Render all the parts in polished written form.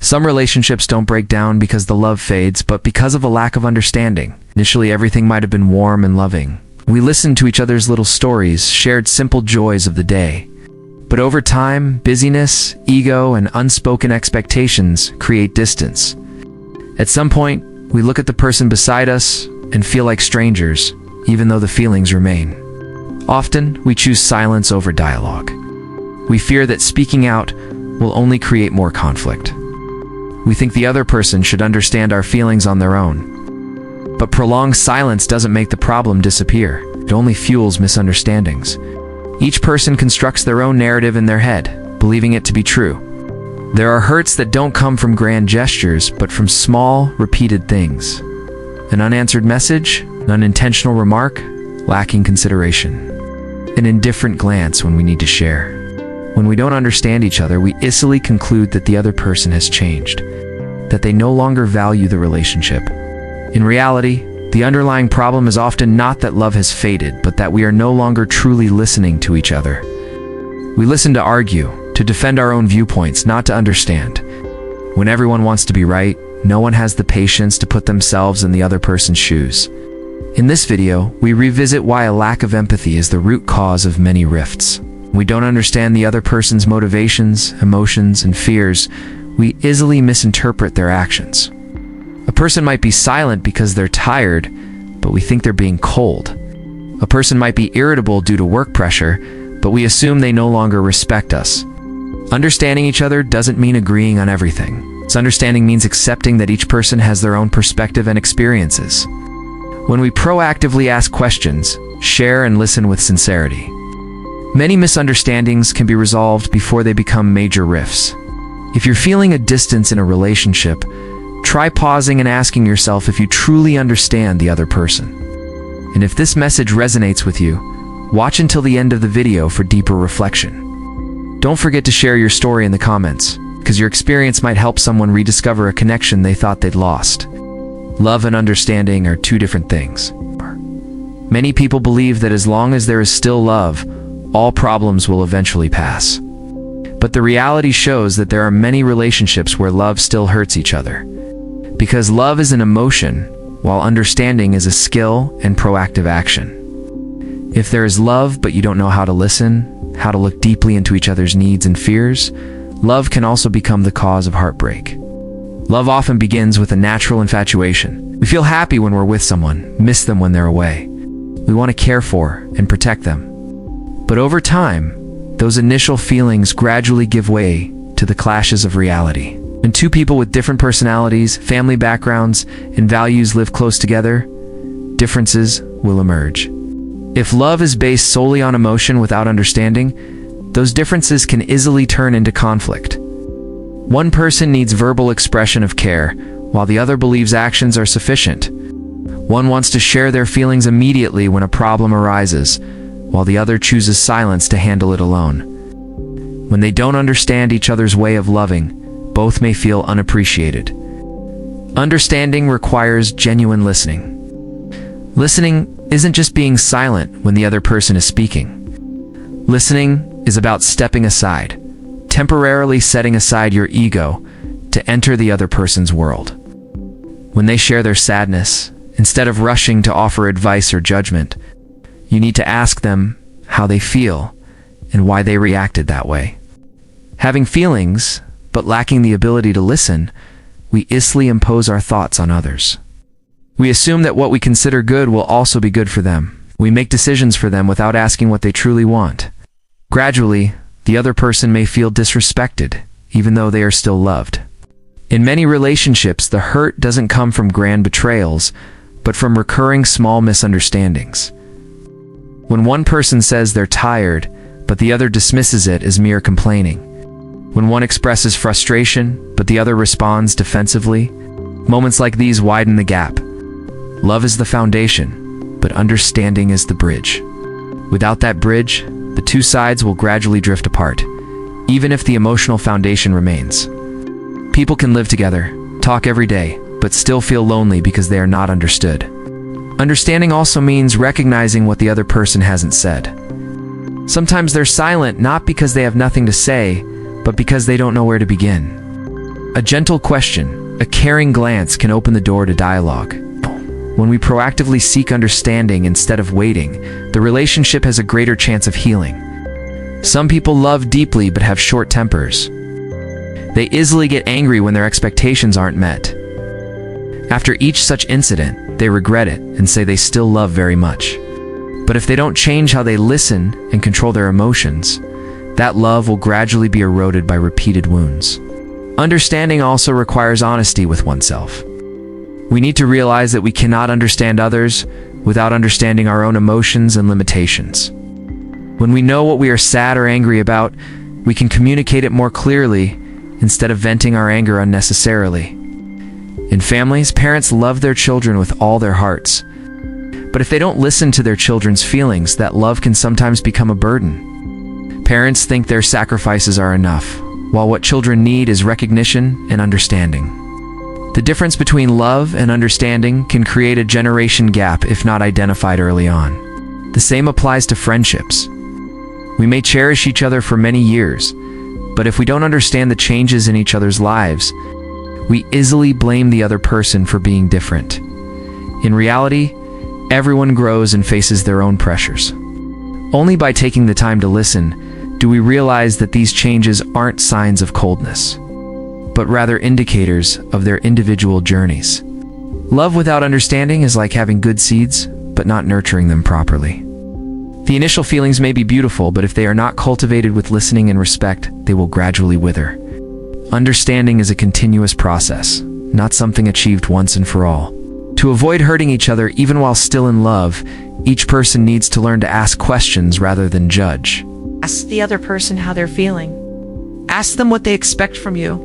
Some relationships don't break down because the love fades, but because of a lack of understanding. Initially, everything might have been warm and loving. We listened to each other's little stories, shared simple joys of the day. But over time, busyness, ego, and unspoken expectations create distance. At some point, we look at the person beside us and feel like strangers, even though the feelings remain. Often, we choose silence over dialogue. We fear that speaking out will only create more conflict. We think the other person should understand our feelings on their own. But prolonged silence doesn't make the problem disappear. It only fuels misunderstandings. Each person constructs their own narrative in their head, believing it to be true. There are hurts that don't come from grand gestures, but from small, repeated things. An unanswered message, an unintentional remark, lacking consideration. An indifferent glance when we need to share. When we don't understand each other, we easily conclude that the other person has changed, that they no longer value the relationship. In reality, the underlying problem is often not that love has faded, but that we are no longer truly listening to each other. We listen to argue, to defend our own viewpoints, not to understand. When everyone wants to be right, no one has the patience to put themselves in the other person's shoes. In this video, we revisit why a lack of empathy is the root cause of many rifts. We don't understand the other person's motivations, emotions, and fears. We easily misinterpret their actions. A person might be silent because they're tired, but we think they're being cold. A person might be irritable due to work pressure, but we assume they no longer respect us. Understanding each other doesn't mean agreeing on everything. Understanding means accepting that each person has their own perspective and experiences. When we proactively ask questions, share and listen with sincerity, many misunderstandings can be resolved before they become major rifts. If you're feeling a distance in a relationship, try pausing and asking yourself if you truly understand the other person. And if this message resonates with you, watch until the end of the video for deeper reflection. Don't forget to share your story in the comments, because your experience might help someone rediscover a connection they thought they'd lost. Love and understanding are two different things. Many people believe that as long as there is still love, all problems will eventually pass. But the reality shows that there are many relationships where love still hurts each other. Because love is an emotion, while understanding is a skill and proactive action. If there is love but you don't know how to listen, how to look deeply into each other's needs and fears, love can also become the cause of heartbreak. Love often begins with a natural infatuation. We feel happy when we're with someone, miss them when they're away. We want to care for and protect them. But over time, those initial feelings gradually give way to the clashes of reality. When two people with different personalities, family backgrounds, and values live close together, differences will emerge. If love is based solely on emotion without understanding, those differences can easily turn into conflict. One person needs verbal expression of care, while the other believes actions are sufficient. One wants to share their feelings immediately when a problem arises, while the other chooses silence to handle it alone. When they don't understand each other's way of loving, both may feel unappreciated. Understanding requires genuine listening. Listening isn't just being silent when the other person is speaking. Listening is about stepping aside, temporarily setting aside your ego to enter the other person's world. When they share their sadness, instead of rushing to offer advice or judgment, you need to ask them how they feel and why they reacted that way. Having feelings, but lacking the ability to listen, we easily impose our thoughts on others. We assume that what we consider good will also be good for them. We make decisions for them without asking what they truly want. Gradually, the other person may feel disrespected, even though they are still loved. In many relationships, the hurt doesn't come from grand betrayals, but from recurring small misunderstandings. When one person says they're tired, but the other dismisses it as mere complaining. When one expresses frustration, but the other responds defensively, moments like these widen the gap. Love is the foundation, but understanding is the bridge. Without that bridge, the two sides will gradually drift apart, even if the emotional foundation remains. People can live together, talk every day, but still feel lonely because they are not understood. Understanding also means recognizing what the other person hasn't said. Sometimes they're silent not because they have nothing to say, but because they don't know where to begin. A gentle question, a caring glance can open the door to dialogue. When we proactively seek understanding instead of waiting, the relationship has a greater chance of healing. Some people love deeply but have short tempers. They easily get angry when their expectations aren't met. After each such incident, they regret it and say they still love very much. But if they don't change how they listen and control their emotions, that love will gradually be eroded by repeated wounds. Understanding also requires honesty with oneself. We need to realize that we cannot understand others without understanding our own emotions and limitations. When we know what we are sad or angry about, we can communicate it more clearly instead of venting our anger unnecessarily. In families, parents love their children with all their hearts. But if they don't listen to their children's feelings, that love can sometimes become a burden. Parents think their sacrifices are enough, while what children need is recognition and understanding. The difference between love and understanding can create a generation gap if not identified early on. The same applies to friendships. We may cherish each other for many years, but if we don't understand the changes in each other's lives, we easily blame the other person for being different. In reality, everyone grows and faces their own pressures. Only by taking the time to listen do we realize that these changes aren't signs of coldness, but rather indicators of their individual journeys. Love without understanding is like having good seeds, but not nurturing them properly. The initial feelings may be beautiful, but if they are not cultivated with listening and respect, they will gradually wither. Understanding is a continuous process, not something achieved once and for all. To avoid hurting each other even while still in love, each person needs to learn to ask questions rather than judge. Ask the other person how they're feeling. Ask them what they expect from you.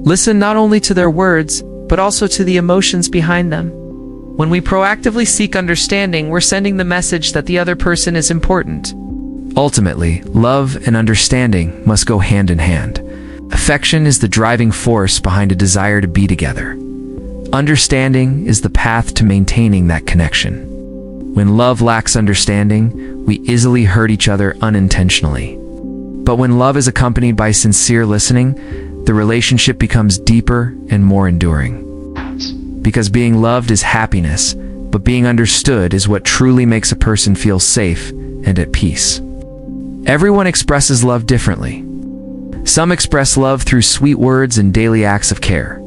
Listen not only to their words, but also to the emotions behind them. When we proactively seek understanding, we're sending the message that the other person is important. Ultimately, love and understanding must go hand in hand. Affection is the driving force behind a desire to be together. Understanding is the path to maintaining that connection. When love lacks understanding, we easily hurt each other unintentionally. But when love is accompanied by sincere listening, the relationship becomes deeper and more enduring. Because being loved is happiness, but being understood is what truly makes a person feel safe and at peace. Everyone expresses love differently. Some express love through sweet words and daily acts of care.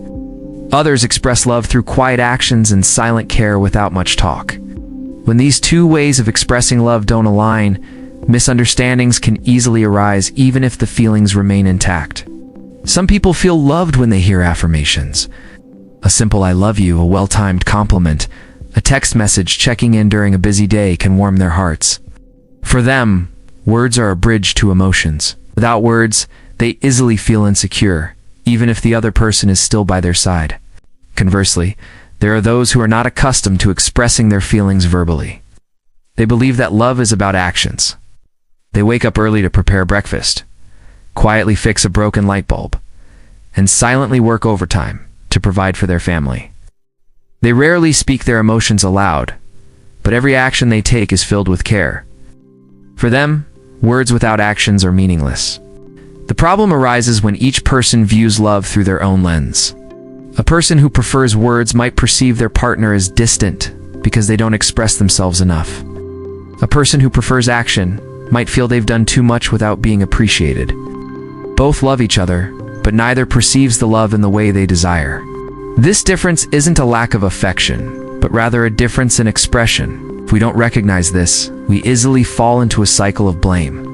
Others express love through quiet actions and silent care without much talk. When these two ways of expressing love don't align, misunderstandings can easily arise even if the feelings remain intact. Some people feel loved when they hear affirmations. A simple "I love you," a well-timed compliment, a text message checking in during a busy day can warm their hearts. For them, words are a bridge to emotions. Without words, they easily feel insecure, even if the other person is still by their side. Conversely, there are those who are not accustomed to expressing their feelings verbally. They believe that love is about actions. They wake up early to prepare breakfast, quietly fix a broken light bulb, and silently work overtime to provide for their family. They rarely speak their emotions aloud, but every action they take is filled with care. For them, words without actions are meaningless. The problem arises when each person views love through their own lens. A person who prefers words might perceive their partner as distant because they don't express themselves enough. A person who prefers action might feel they've done too much without being appreciated. Both love each other, but neither perceives the love in the way they desire. This difference isn't a lack of affection, but rather a difference in expression. If we don't recognize this, we easily fall into a cycle of blame.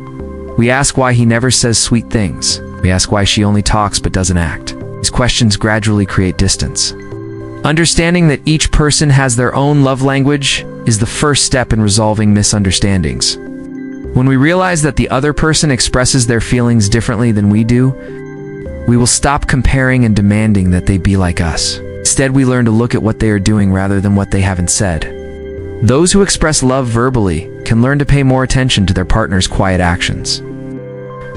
We ask why he never says sweet things. We ask why she only talks but doesn't act. These questions gradually create distance. Understanding that each person has their own love language is the first step in resolving misunderstandings. When we realize that the other person expresses their feelings differently than we do, we will stop comparing and demanding that they be like us. Instead, we learn to look at what they are doing rather than what they haven't said. Those who express love verbally can learn to pay more attention to their partner's quiet actions.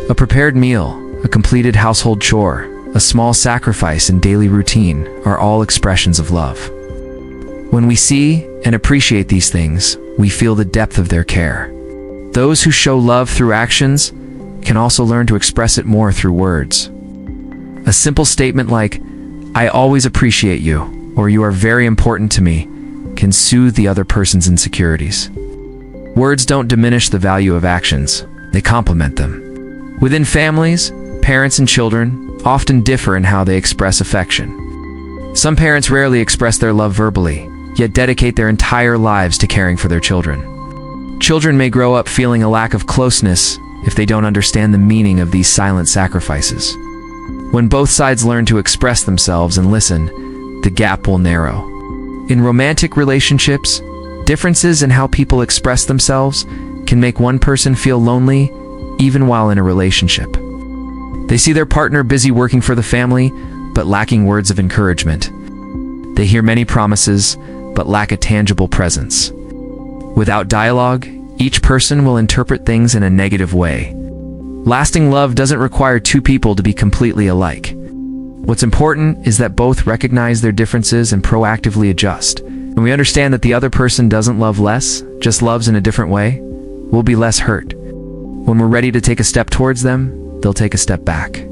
A prepared meal, a completed household chore, a small sacrifice in daily routine are all expressions of love. When we see and appreciate these things, we feel the depth of their care. Those who show love through actions can also learn to express it more through words. A simple statement like, "I always appreciate you," or "You are very important to me," can soothe the other person's insecurities. Words don't diminish the value of actions, they complement them. Within families, parents and children often differ in how they express affection. Some parents rarely express their love verbally, yet dedicate their entire lives to caring for their children. Children may grow up feeling a lack of closeness if they don't understand the meaning of these silent sacrifices. When both sides learn to express themselves and listen, the gap will narrow. In romantic relationships, differences in how people express themselves can make one person feel lonely even while in a relationship. They see their partner busy working for the family, but lacking words of encouragement. They hear many promises, but lack a tangible presence. Without dialogue, each person will interpret things in a negative way. Lasting love doesn't require two people to be completely alike. What's important is that both recognize their differences and proactively adjust. When we understand that the other person doesn't love less, just loves in a different way, we'll be less hurt. When we're ready to take a step towards them, they'll take a step back.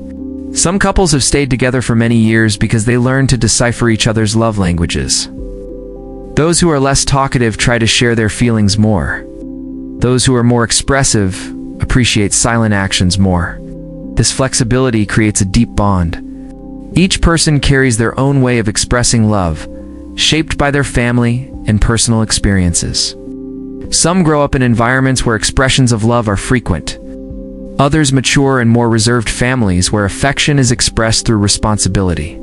Some couples have stayed together for many years because they learned to decipher each other's love languages. Those who are less talkative try to share their feelings more. Those who are more expressive appreciate silent actions more. This flexibility creates a deep bond. Each person carries their own way of expressing love, shaped by their family and personal experiences. Some grow up in environments where expressions of love are frequent. Others mature in more reserved families where affection is expressed through responsibility.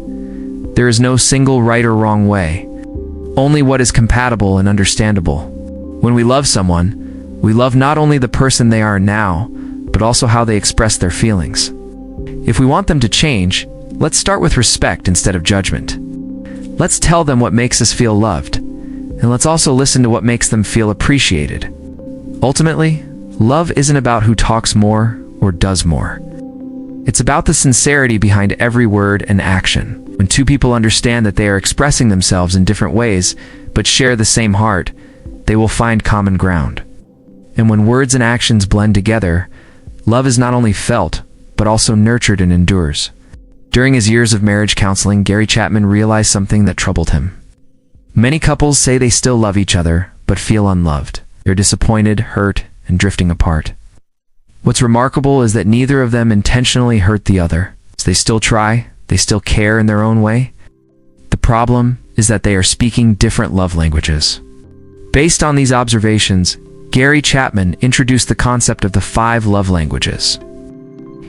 There is no single right or wrong way, only what is compatible and understandable. When we love someone, we love not only the person they are now, but also how they express their feelings. If we want them to change, let's start with respect instead of judgment. Let's tell them what makes us feel loved, and let's also listen to what makes them feel appreciated. Ultimately, love isn't about who talks more or does more. It's about the sincerity behind every word and action. When two people understand that they are expressing themselves in different ways, but share the same heart, they will find common ground. And when words and actions blend together, love is not only felt, but also nurtured and endures. During his years of marriage counseling, Gary Chapman realized something that troubled him. Many couples say they still love each other, but feel unloved. They're disappointed, hurt, and drifting apart. What's remarkable is that neither of them intentionally hurt the other. They still try, they still care in their own way. The problem is that they are speaking different love languages. Based on these observations, Gary Chapman introduced the concept of the 5 love languages.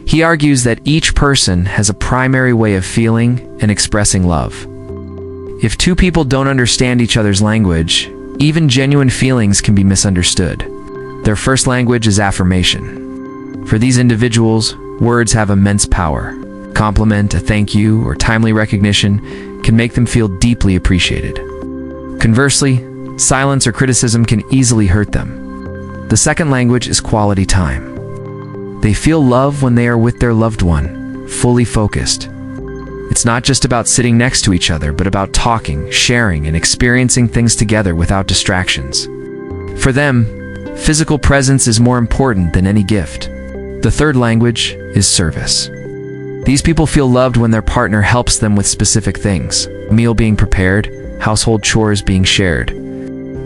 He argues that each person has a primary way of feeling and expressing love. If two people don't understand each other's language, even genuine feelings can be misunderstood. Their first language is affirmation. For these individuals, words have immense power. A compliment, a thank you, or timely recognition can make them feel deeply appreciated. Conversely, silence or criticism can easily hurt them. The second language is quality time. They feel love when they are with their loved one, fully focused. It's not just about sitting next to each other, but about talking, sharing, and experiencing things together without distractions. For them, physical presence is more important than any gift. The third language is service. These people feel loved when their partner helps them with specific things, a meal being prepared, household chores being shared.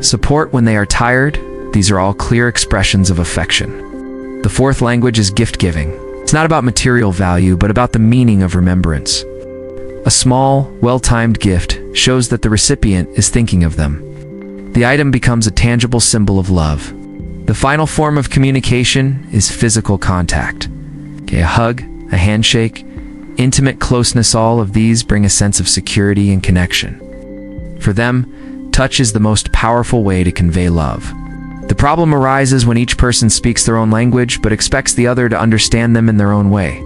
Support when they are tired. These are all clear expressions of affection. The fourth language is gift-giving. It's not about material value, but about the meaning of remembrance. A small, well-timed gift shows that the recipient is thinking of them. The item becomes a tangible symbol of love. The final form of communication is physical contact. A hug, a handshake, intimate closeness, all of these bring a sense of security and connection. For them, touch is the most powerful way to convey love. The problem arises when each person speaks their own language but expects the other to understand them in their own way.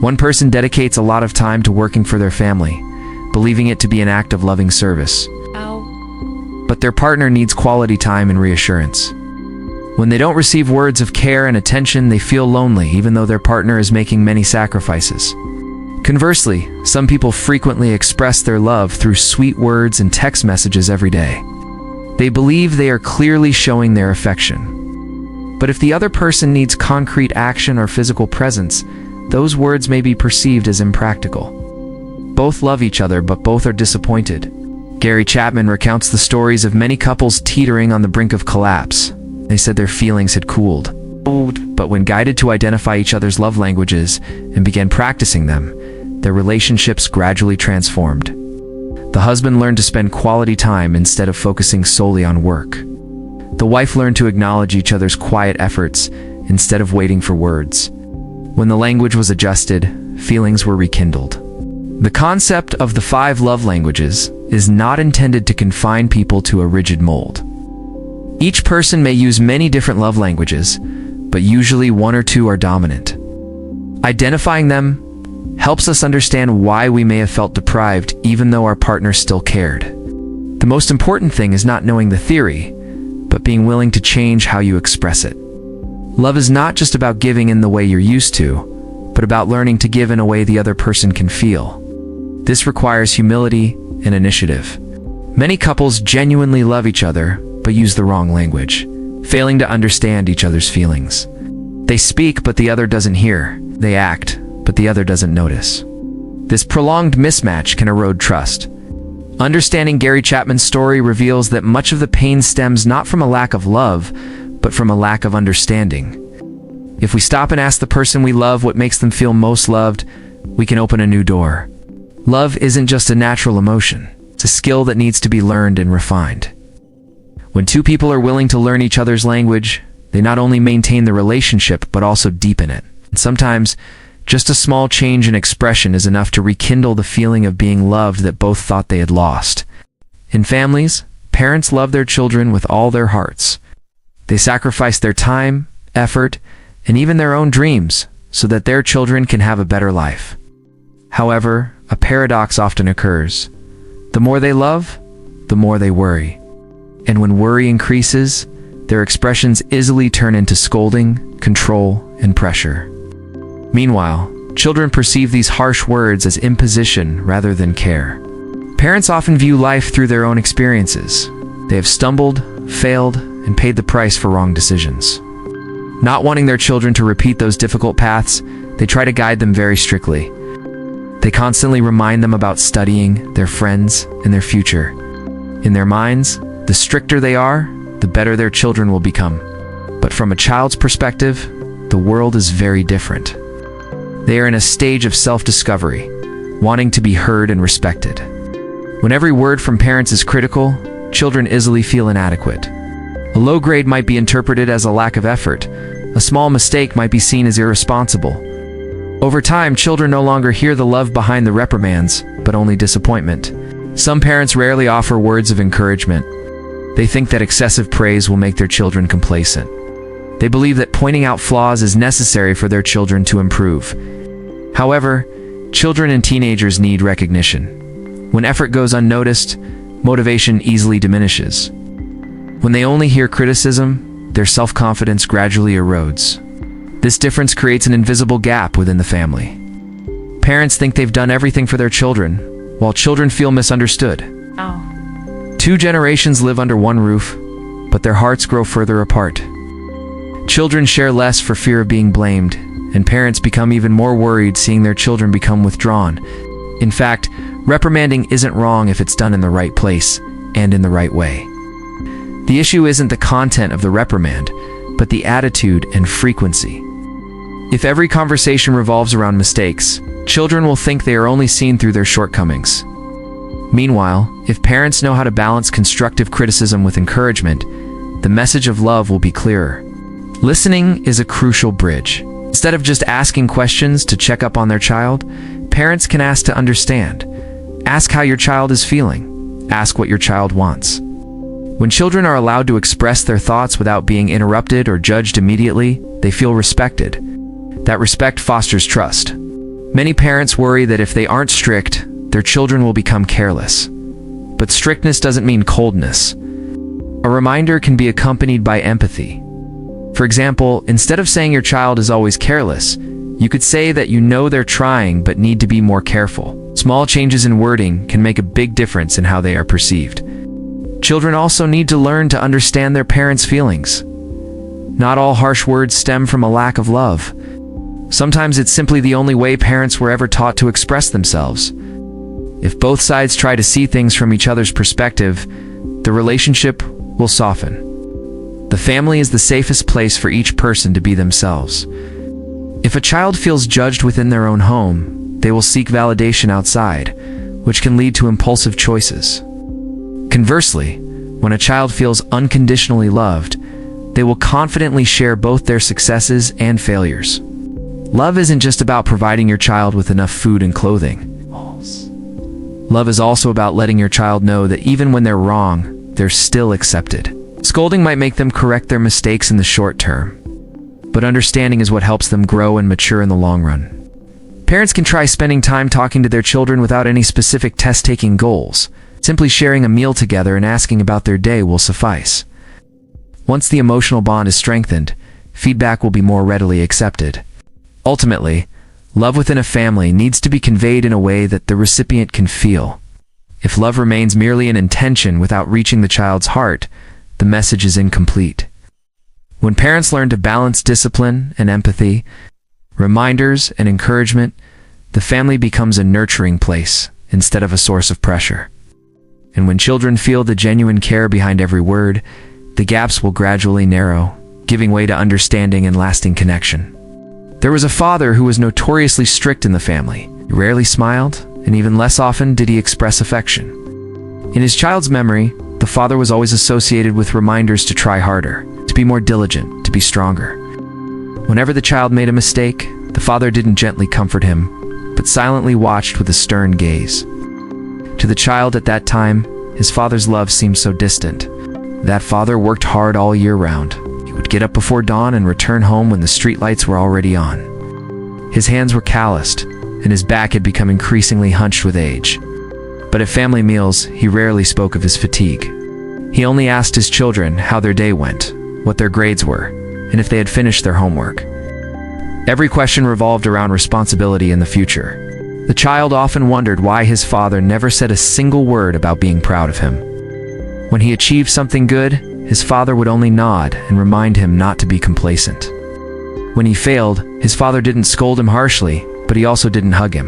One person dedicates a lot of time to working for their family, believing it to be an act of loving service. But their partner needs quality time and reassurance. When they don't receive words of care and attention, they feel lonely even though their partner is making many sacrifices. Conversely, some people frequently express their love through sweet words and text messages every day. They believe they are clearly showing their affection. But if the other person needs concrete action or physical presence, those words may be perceived as impractical. Both love each other, but both are disappointed. Gary Chapman recounts the stories of many couples teetering on the brink of collapse. They said their feelings had cooled. But when guided to identify each other's love languages and began practicing them, their relationships gradually transformed. The husband learned to spend quality time instead of focusing solely on work. The wife learned to acknowledge each other's quiet efforts instead of waiting for words. When the language was adjusted, feelings were rekindled. The concept of the 5 love languages is not intended to confine people to a rigid mold. Each person may use many different love languages, but usually 1 or 2 are dominant. Identifying them helps us understand why we may have felt deprived even though our partner still cared. The most important thing is not knowing the theory, but being willing to change how you express it. Love is not just about giving in the way you're used to, but about learning to give in a way the other person can feel. This requires humility and initiative. Many couples genuinely love each other, but use the wrong language, failing to understand each other's feelings. They speak, but the other doesn't hear. They act, but the other doesn't notice. This prolonged mismatch can erode trust. Understanding Gary Chapman's story reveals that much of the pain stems not from a lack of love, but from a lack of understanding. If we stop and ask the person we love what makes them feel most loved, we can open a new door. Love isn't just a natural emotion. It's a skill that needs to be learned and refined. When 2 people are willing to learn each other's language, they not only maintain the relationship, but also deepen it. And sometimes, just a small change in expression is enough to rekindle the feeling of being loved that both thought they had lost. In families, parents love their children with all their hearts. They sacrifice their time, effort, and even their own dreams so that their children can have a better life. However, a paradox often occurs. The more they love, the more they worry. And when worry increases, their expressions easily turn into scolding, control, and pressure. Meanwhile, children perceive these harsh words as imposition rather than care. Parents often view life through their own experiences. They have stumbled, failed, and paid the price for wrong decisions. Not wanting their children to repeat those difficult paths, they try to guide them very strictly. They constantly remind them about studying, their friends, and their future. In their minds, the stricter they are, the better their children will become. But from a child's perspective, the world is very different. They are in a stage of self-discovery, wanting to be heard and respected. When every word from parents is critical, children easily feel inadequate. A low grade might be interpreted as a lack of effort. A small mistake might be seen as irresponsible. Over time, children no longer hear the love behind the reprimands, but only disappointment. Some parents rarely offer words of encouragement. They think that excessive praise will make their children complacent. They believe that pointing out flaws is necessary for their children to improve. However, children and teenagers need recognition. When effort goes unnoticed, motivation easily diminishes. When they only hear criticism, their self-confidence gradually erodes. This difference creates an invisible gap within the family. Parents think they've done everything for their children, while children feel misunderstood. 2 generations live under one roof, but their hearts grow further apart. Children share less for fear of being blamed, and parents become even more worried seeing their children become withdrawn. In fact, reprimanding isn't wrong if it's done in the right place and in the right way. The issue isn't the content of the reprimand, but the attitude and frequency. If every conversation revolves around mistakes, children will think they are only seen through their shortcomings. Meanwhile, if parents know how to balance constructive criticism with encouragement, the message of love will be clearer. Listening is a crucial bridge. Instead of just asking questions to check up on their child, parents can ask to understand. Ask how your child is feeling. Ask what your child wants. When children are allowed to express their thoughts without being interrupted or judged immediately, they feel respected. That respect fosters trust. Many parents worry that if they aren't strict, their children will become careless. But strictness doesn't mean coldness. A reminder can be accompanied by empathy. For example, instead of saying your child is always careless, you could say that you know they're trying but need to be more careful. Small changes in wording can make a big difference in how they are perceived. Children also need to learn to understand their parents' feelings. Not all harsh words stem from a lack of love. Sometimes it's simply the only way parents were ever taught to express themselves. If both sides try to see things from each other's perspective, the relationship will soften. The family is the safest place for each person to be themselves. If a child feels judged within their own home, they will seek validation outside, which can lead to impulsive choices. Conversely, when a child feels unconditionally loved, they will confidently share both their successes and failures. Love isn't just about providing your child with enough food and clothing. Love is also about letting your child know that even when they're wrong, they're still accepted. Scolding might make them correct their mistakes in the short term, but understanding is what helps them grow and mature in the long run. Parents can try spending time talking to their children without any specific test-taking goals. Simply sharing a meal together and asking about their day will suffice. Once the emotional bond is strengthened, feedback will be more readily accepted. Ultimately, love within a family needs to be conveyed in a way that the recipient can feel. If love remains merely an intention without reaching the child's heart, the message is incomplete. When parents learn to balance discipline and empathy, reminders and encouragement, the family becomes a nurturing place instead of a source of pressure. And when children feel the genuine care behind every word, the gaps will gradually narrow, giving way to understanding and lasting connection. There was a father who was notoriously strict in the family. He rarely smiled, and even less often did he express affection. In his child's memory, the father was always associated with reminders to try harder, to be more diligent, to be stronger. Whenever the child made a mistake, the father didn't gently comfort him, but silently watched with a stern gaze. To the child at that time, his father's love seemed so distant. That father worked hard all year round. He would get up before dawn and return home when the streetlights were already on. His hands were calloused, and his back had become increasingly hunched with age. But at family meals, he rarely spoke of his fatigue. He only asked his children how their day went, what their grades were, and if they had finished their homework. Every question revolved around responsibility in the future. The child often wondered why his father never said a single word about being proud of him. When he achieved something good, his father would only nod and remind him not to be complacent. When he failed, his father didn't scold him harshly, but he also didn't hug him.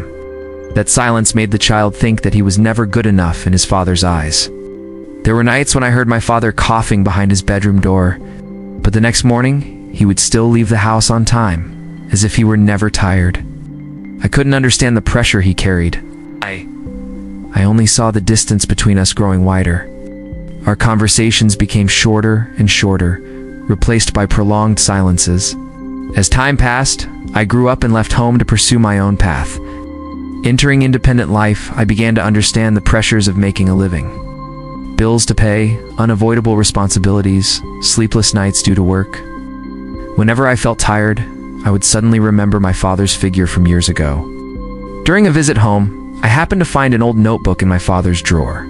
That silence made the child think that he was never good enough in his father's eyes. There were nights when I heard my father coughing behind his bedroom door, but the next morning, he would still leave the house on time, as if he were never tired. I couldn't understand the pressure he carried. I only saw the distance between us growing wider. Our conversations became shorter and shorter, replaced by prolonged silences. As time passed, I grew up and left home to pursue my own path. Entering independent life, I began to understand the pressures of making a living. Bills to pay, unavoidable responsibilities, sleepless nights due to work. Whenever I felt tired, I would suddenly remember my father's figure from years ago. During a visit home, I happened to find an old notebook in my father's drawer.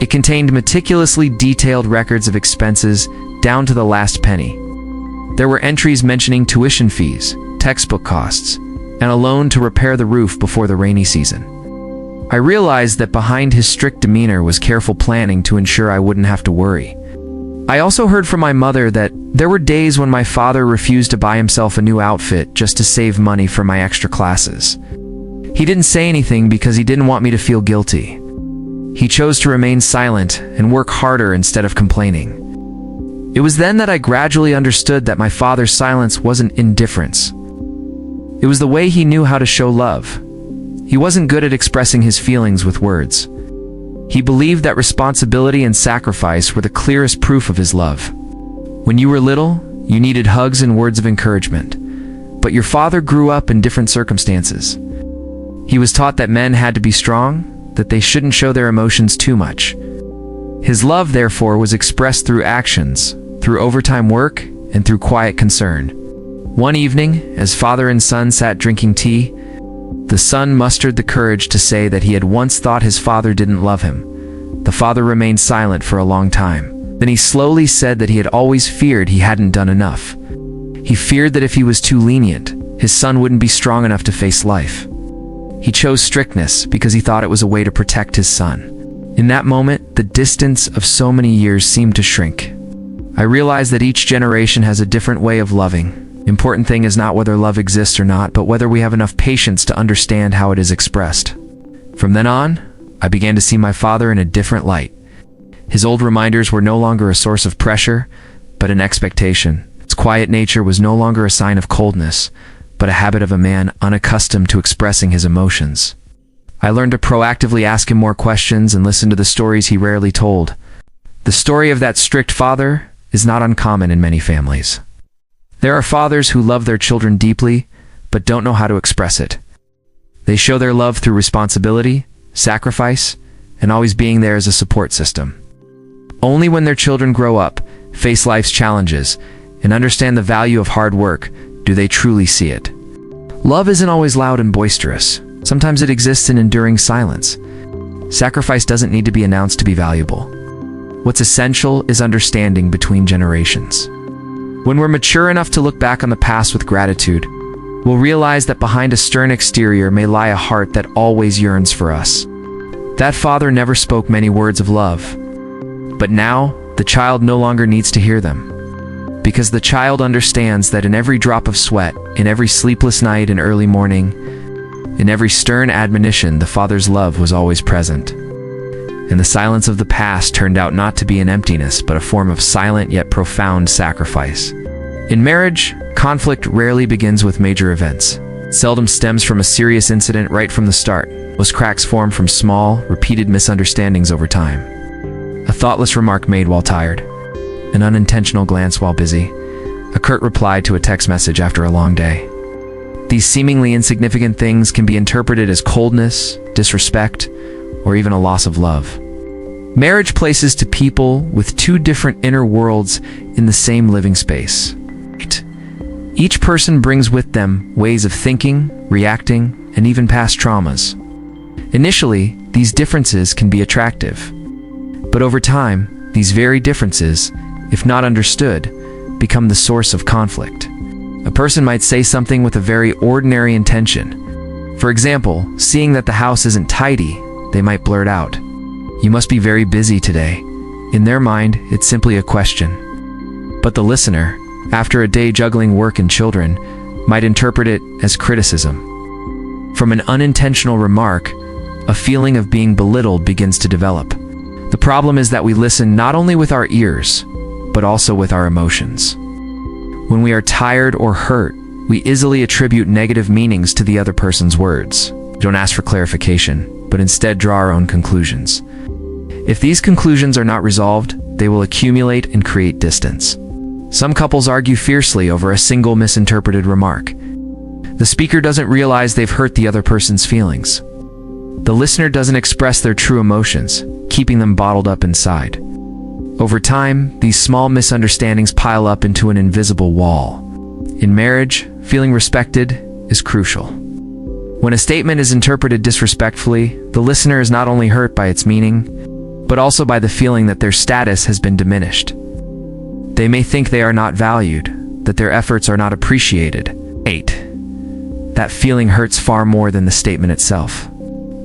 It contained meticulously detailed records of expenses down to the last penny. There were entries mentioning tuition fees, textbook costs, and a loan to repair the roof before the rainy season. I realized that behind his strict demeanor was careful planning to ensure I wouldn't have to worry. I also heard from my mother that there were days when my father refused to buy himself a new outfit just to save money for my extra classes. He didn't say anything because he didn't want me to feel guilty. He chose to remain silent and work harder instead of complaining. It was then that I gradually understood that my father's silence wasn't indifference. It was the way he knew how to show love. He wasn't good at expressing his feelings with words. He believed that responsibility and sacrifice were the clearest proof of his love. When you were little, you needed hugs and words of encouragement. But your father grew up in different circumstances. He was taught that men had to be strong, that they shouldn't show their emotions too much. His love, therefore, was expressed through actions, through overtime work, and through quiet concern. One evening, as father and son sat drinking tea, the son mustered the courage to say that he had once thought his father didn't love him. The father remained silent for a long time. Then he slowly said that he had always feared he hadn't done enough. He feared that if he was too lenient, his son wouldn't be strong enough to face life. He chose strictness because he thought it was a way to protect his son. In that moment, the distance of so many years seemed to shrink. I realized that each generation has a different way of loving, Important thing is not whether love exists or not, but whether we have enough patience to understand how it is expressed. From then on, I began to see my father in a different light. His old reminders were no longer a source of pressure, but an expectation. Its quiet nature was no longer a sign of coldness, but a habit of a man unaccustomed to expressing his emotions. I learned to proactively ask him more questions and listen to the stories he rarely told. The story of that strict father is not uncommon in many families. There are fathers who love their children deeply, but don't know how to express it. They show their love through responsibility, sacrifice, and always being there as a support system. Only when their children grow up, face life's challenges, and understand the value of hard work do they truly see it. Love isn't always loud and boisterous. Sometimes it exists in enduring silence. Sacrifice doesn't need to be announced to be valuable. What's essential is understanding between generations. When we're mature enough to look back on the past with gratitude, we'll realize that behind a stern exterior may lie a heart that always yearns for us. That father never spoke many words of love, but now the child no longer needs to hear them. Because the child understands that in every drop of sweat, in every sleepless night and early morning, in every stern admonition, the father's love was always present. And the silence of the past turned out not to be an emptiness, but a form of silent yet profound sacrifice. In marriage, conflict rarely begins with major events. It seldom stems from a serious incident right from the start. Most cracks form from small, repeated misunderstandings over time. A thoughtless remark made while tired, an unintentional glance while busy, a curt reply to a text message after a long day. These seemingly insignificant things can be interpreted as coldness, disrespect, or even a loss of love. Marriage places two people with two different inner worlds in the same living space. Each person brings with them ways of thinking, reacting, and even past traumas. Initially, these differences can be attractive. But over time, these very differences, if not understood, become the source of conflict. A person might say something with a very ordinary intention. For example, seeing that the house isn't tidy, they might blurt out, "You must be very busy today." In their mind, it's simply a question. But the listener, after a day juggling work and children, might interpret it as criticism. From an unintentional remark, a feeling of being belittled begins to develop. The problem is that we listen not only with our ears, but also with our emotions. When we are tired or hurt, we easily attribute negative meanings to the other person's words. We don't ask for clarification, but instead draw our own conclusions. If these conclusions are not resolved, they will accumulate and create distance. Some couples argue fiercely over a single misinterpreted remark. The speaker doesn't realize they've hurt the other person's feelings. The listener doesn't express their true emotions, keeping them bottled up inside. Over time, these small misunderstandings pile up into an invisible wall. In marriage, feeling respected is crucial. When a statement is interpreted disrespectfully, the listener is not only hurt by its meaning, but also by the feeling that their status has been diminished. They may think they are not valued, that their efforts are not appreciated. 8. That feeling hurts far more than the statement itself.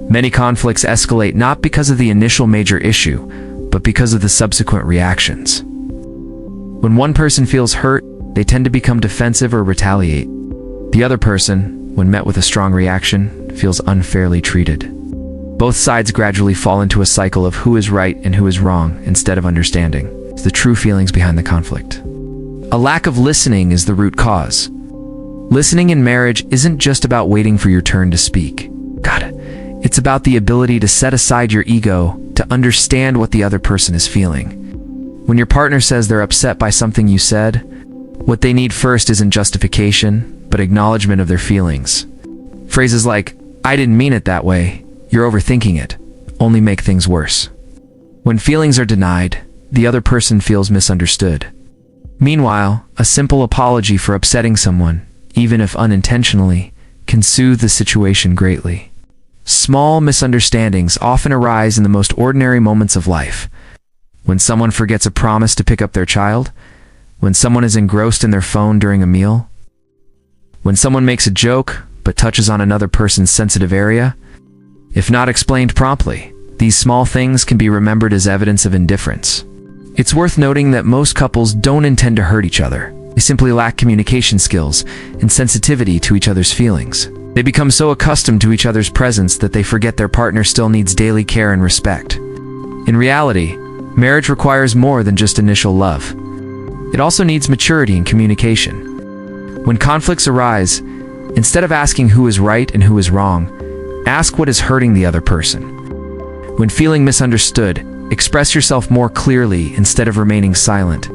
Many conflicts escalate not because of the initial major issue, but because of the subsequent reactions. When one person feels hurt, they tend to become defensive or retaliate. The other person, when met with a strong reaction, feels unfairly treated. Both sides gradually fall into a cycle of who is right and who is wrong instead of understanding the true feelings behind the conflict. A lack of listening is the root cause. Listening in marriage isn't just about waiting for your turn to speak. It's about the ability to set aside your ego to understand what the other person is feeling. When your partner says they're upset by something you said, what they need first isn't justification, but acknowledgement of their feelings. Phrases like, "I didn't mean it that way," "You're overthinking it," only make things worse. When feelings are denied, the other person feels misunderstood. Meanwhile, a simple apology for upsetting someone, even if unintentionally, can soothe the situation greatly. Small misunderstandings often arise in the most ordinary moments of life. When someone forgets a promise to pick up their child, when someone is engrossed in their phone during a meal, when someone makes a joke but touches on another person's sensitive area. If not explained promptly, these small things can be remembered as evidence of indifference. It's worth noting that most couples don't intend to hurt each other. They simply lack communication skills and sensitivity to each other's feelings. They become so accustomed to each other's presence that they forget their partner still needs daily care and respect. In reality, marriage requires more than just initial love. It also needs maturity and communication. When conflicts arise, instead of asking who is right and who is wrong, ask what is hurting the other person. When feeling misunderstood, express yourself more clearly instead of remaining silent.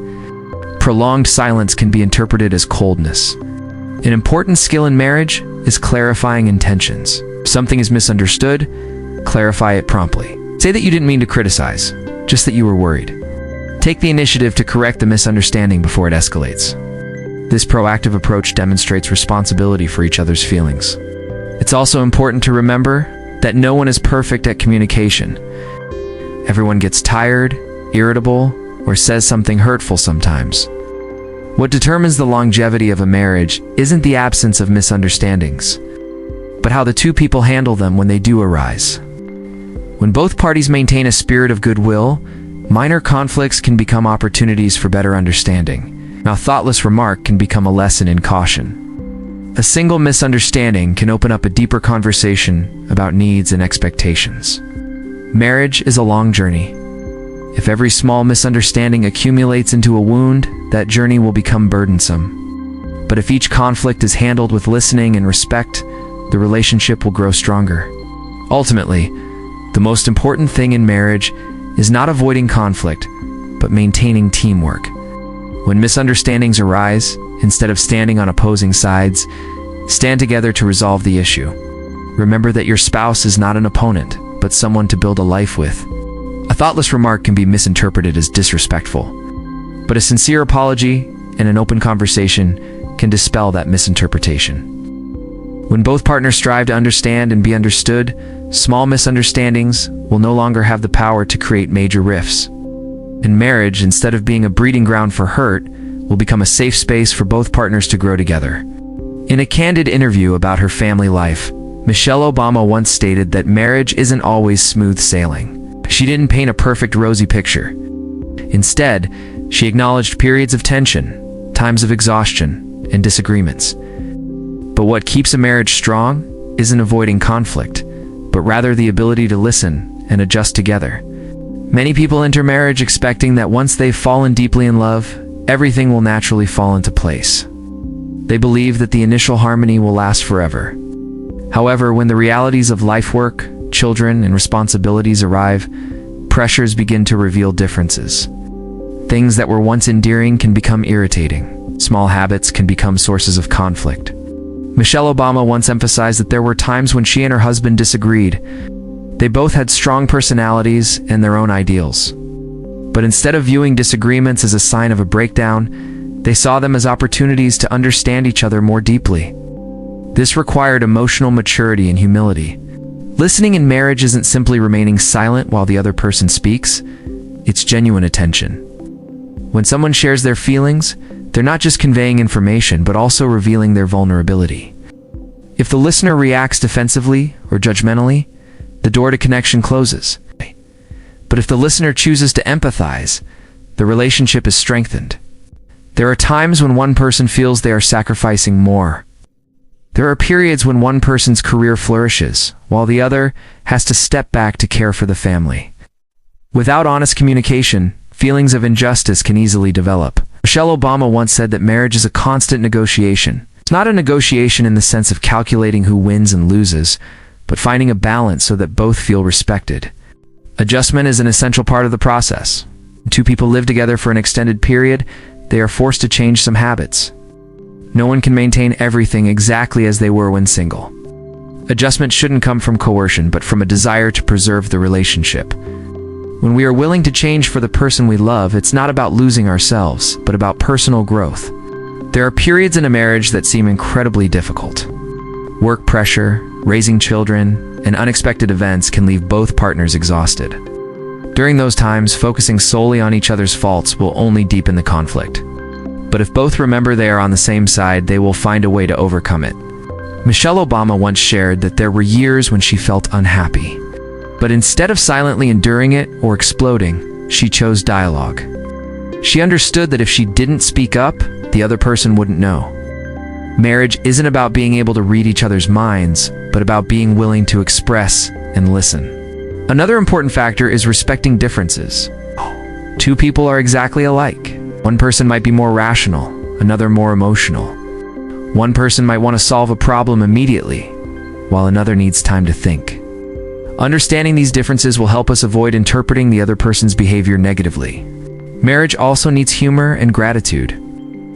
Prolonged silence can be interpreted as coldness. An important skill in marriage is clarifying intentions. If something is misunderstood, clarify it promptly. Say that you didn't mean to criticize, just that you were worried. Take the initiative to correct the misunderstanding before it escalates. This proactive approach demonstrates responsibility for each other's feelings. It's also important to remember that no one is perfect at communication. Everyone gets tired, irritable, or says something hurtful sometimes. What determines the longevity of a marriage isn't the absence of misunderstandings, but how the two people handle them when they do arise. When both parties maintain a spirit of goodwill, minor conflicts can become opportunities for better understanding. Now, a thoughtless remark can become a lesson in caution. A single misunderstanding can open up a deeper conversation about needs and expectations. Marriage is a long journey. If every small misunderstanding accumulates into a wound, that journey will become burdensome. But if each conflict is handled with listening and respect, the relationship will grow stronger. Ultimately, the most important thing in marriage is not avoiding conflict, but maintaining teamwork. When misunderstandings arise, instead of standing on opposing sides, stand together to resolve the issue. Remember that your spouse is not an opponent, but someone to build a life with. A thoughtless remark can be misinterpreted as disrespectful, but a sincere apology and an open conversation can dispel that misinterpretation. When both partners strive to understand and be understood, small misunderstandings will no longer have the power to create major rifts. And marriage, instead of being a breeding ground for hurt, will become a safe space for both partners to grow together. In a candid interview about her family life, Michelle Obama once stated that marriage isn't always smooth sailing. She didn't paint a perfect rosy picture. Instead, she acknowledged periods of tension, times of exhaustion, and disagreements. But what keeps a marriage strong isn't avoiding conflict, but rather the ability to listen and adjust together. Many people enter marriage expecting that once they've fallen deeply in love, everything will naturally fall into place. They believe that the initial harmony will last forever. However, when the realities of life work, children, and responsibilities arrive, pressures begin to reveal differences. Things that were once endearing can become irritating. Small habits can become sources of conflict. Michelle Obama once emphasized that there were times when she and her husband disagreed. They both had strong personalities and their own ideals. But instead of viewing disagreements as a sign of a breakdown, they saw them as opportunities to understand each other more deeply. This required emotional maturity and humility. Listening in marriage isn't simply remaining silent while the other person speaks, it's genuine attention. When someone shares their feelings, they're not just conveying information, but also revealing their vulnerability. If the listener reacts defensively or judgmentally, the door to connection closes. But if the listener chooses to empathize, the relationship is strengthened. There are times when one person feels they are sacrificing more. There are periods when one person's career flourishes, while the other has to step back to care for the family. Without honest communication, feelings of injustice can easily develop. Michelle Obama once said that marriage is a constant negotiation. It's not a negotiation in the sense of calculating who wins and loses, but finding a balance so that both feel respected. Adjustment is an essential part of the process. When two people live together for an extended period, they are forced to change some habits. No one can maintain everything exactly as they were when single. Adjustment shouldn't come from coercion, but from a desire to preserve the relationship. When we are willing to change for the person we love, it's not about losing ourselves, but about personal growth. There are periods in a marriage that seem incredibly difficult. Work pressure, raising children, and unexpected events can leave both partners exhausted. During those times, focusing solely on each other's faults will only deepen the conflict. But if both remember they are on the same side, they will find a way to overcome it. Michelle Obama once shared that there were years when she felt unhappy. But instead of silently enduring it or exploding, she chose dialogue. She understood that if she didn't speak up, the other person wouldn't know. Marriage isn't about being able to read each other's minds, but about being willing to express and listen. Another important factor is respecting differences. Two people are exactly alike. One person might be more rational, another more emotional. One person might want to solve a problem immediately, while another needs time to think. Understanding these differences will help us avoid interpreting the other person's behavior negatively. Marriage also needs humor and gratitude.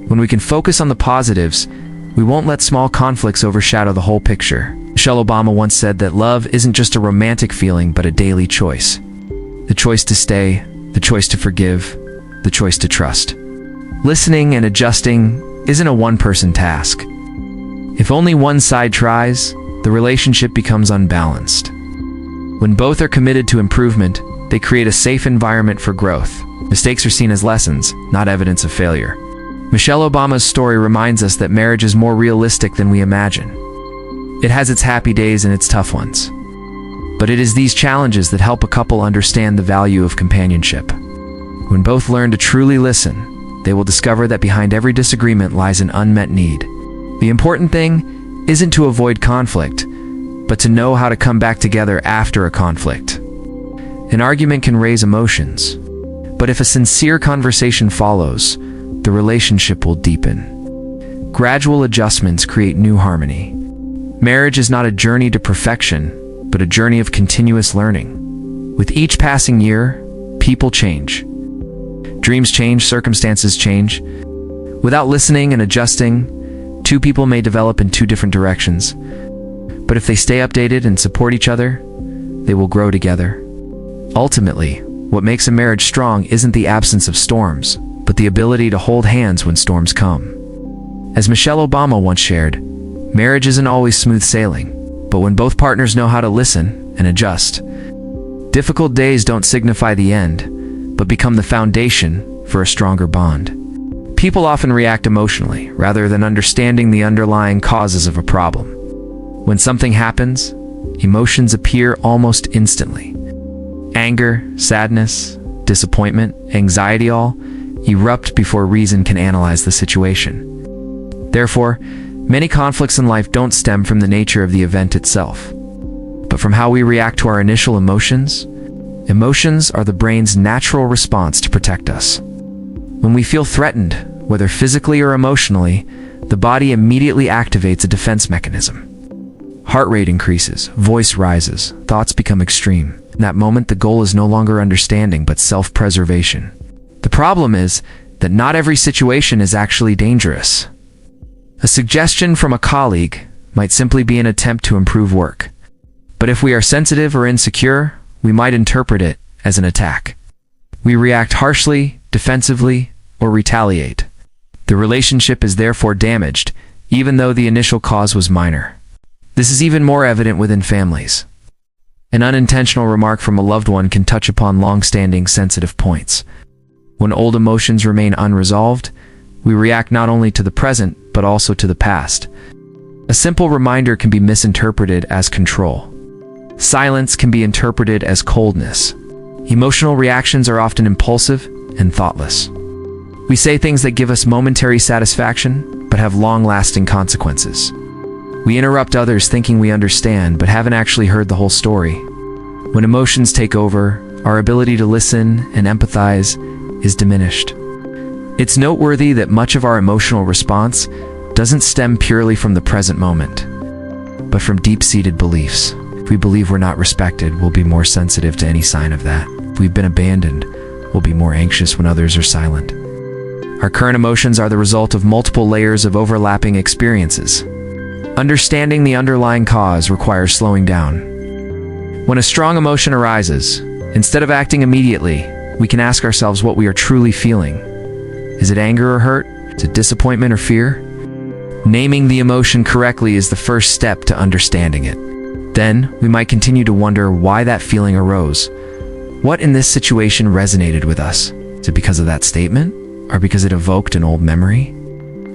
When we can focus on the positives, we won't let small conflicts overshadow the whole picture. Michelle Obama once said that love isn't just a romantic feeling, but a daily choice. The choice to stay, the choice to forgive, the choice to trust. Listening and adjusting isn't a one-person task. If only one side tries, the relationship becomes unbalanced. When both are committed to improvement, they create a safe environment for growth. Mistakes are seen as lessons, not evidence of failure. Michelle Obama's story reminds us that marriage is more realistic than we imagine. It has its happy days and its tough ones. But it is these challenges that help a couple understand the value of companionship. When both learn to truly listen, they will discover that behind every disagreement lies an unmet need. The important thing isn't to avoid conflict, but to know how to come back together after a conflict. An argument can raise emotions, but if a sincere conversation follows, the relationship will deepen. Gradual adjustments create new harmony. Marriage is not a journey to perfection, but a journey of continuous learning. With each passing year, people change. Dreams change, circumstances change. Without listening and adjusting, two people may develop in two different directions. But if they stay updated and support each other, they will grow together. Ultimately, what makes a marriage strong isn't the absence of storms, but the ability to hold hands when storms come. As Michelle Obama once shared, marriage isn't always smooth sailing, but when both partners know how to listen and adjust, difficult days don't signify the end, but become the foundation for a stronger bond. People often react emotionally, rather than understanding the underlying causes of a problem. When something happens, emotions appear almost instantly. Anger, sadness, disappointment, anxiety all erupt before reason can analyze the situation. Therefore, many conflicts in life don't stem from the nature of the event itself, but from how we react to our initial emotions. Emotions are the brain's natural response to protect us. When we feel threatened, whether physically or emotionally, the body immediately activates a defense mechanism. Heart rate increases, voice rises, thoughts become extreme. In that moment, the goal is no longer understanding, but self-preservation. The problem is that not every situation is actually dangerous. A suggestion from a colleague might simply be an attempt to improve work. But if we are sensitive or insecure, we might interpret it as an attack. We react harshly, defensively, or retaliate. The relationship is therefore damaged, even though the initial cause was minor. This is even more evident within families. An unintentional remark from a loved one can touch upon long-standing sensitive points. When old emotions remain unresolved, we react not only to the present, but also to the past. A simple reminder can be misinterpreted as control. Silence can be interpreted as coldness. Emotional reactions are often impulsive and thoughtless. We say things that give us momentary satisfaction, but have long-lasting consequences. We interrupt others thinking we understand, but haven't actually heard the whole story. When emotions take over, our ability to listen and empathize is diminished. It's noteworthy that much of our emotional response doesn't stem purely from the present moment, but from deep-seated beliefs. If we believe we're not respected, we'll be more sensitive to any sign of that. If we've been abandoned, we'll be more anxious when others are silent. Our current emotions are the result of multiple layers of overlapping experiences. Understanding the underlying cause requires slowing down. When a strong emotion arises, instead of acting immediately, we can ask ourselves what we are truly feeling. Is it anger or hurt? Is it disappointment or fear? Naming the emotion correctly is the first step to understanding it. Then, we might continue to wonder why that feeling arose. What in this situation resonated with us? Is it because of that statement? Or because it evoked an old memory?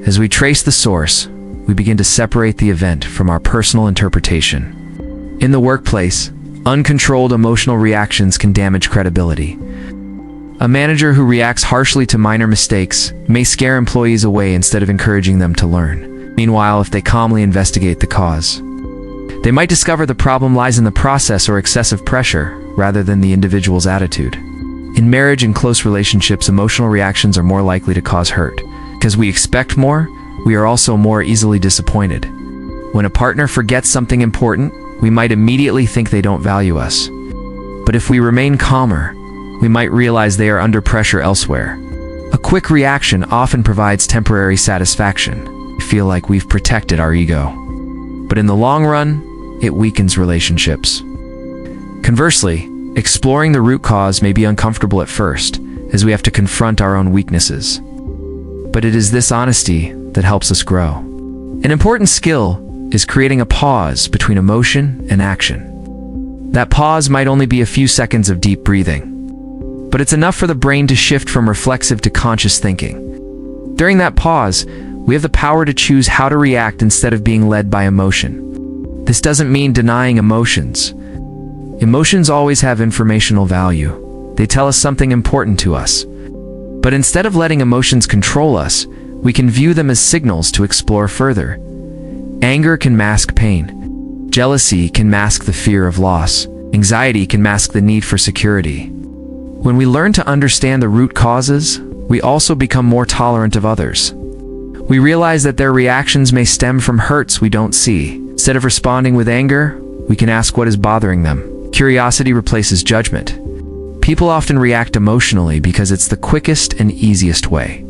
As we trace the source, we begin to separate the event from our personal interpretation. In the workplace, uncontrolled emotional reactions can damage credibility. A manager who reacts harshly to minor mistakes may scare employees away instead of encouraging them to learn. Meanwhile, if they calmly investigate the cause, they might discover the problem lies in the process or excessive pressure rather than the individual's attitude. In marriage and close relationships, emotional reactions are more likely to cause hurt. Because we expect more, we are also more easily disappointed. When a partner forgets something important, we might immediately think they don't value us. But if we remain calmer, we might realize they are under pressure elsewhere. A quick reaction often provides temporary satisfaction. We feel like we've protected our ego. But in the long run, it weakens relationships. Conversely, exploring the root cause may be uncomfortable at first, as we have to confront our own weaknesses. But it is this honesty that helps us grow. An important skill is creating a pause between emotion and action. That pause might only be a few seconds of deep breathing, but it's enough for the brain to shift from reflexive to conscious thinking. During that pause, we have the power to choose how to react instead of being led by emotion. This doesn't mean denying emotions. Emotions always have informational value. They tell us something important to us. But instead of letting emotions control us, we can view them as signals to explore further. Anger can mask pain. Jealousy can mask the fear of loss. Anxiety can mask the need for security. When we learn to understand the root causes, we also become more tolerant of others. We realize that their reactions may stem from hurts we don't see. Instead of responding with anger, we can ask what is bothering them. Curiosity replaces judgment. People often react emotionally because it's the quickest and easiest way.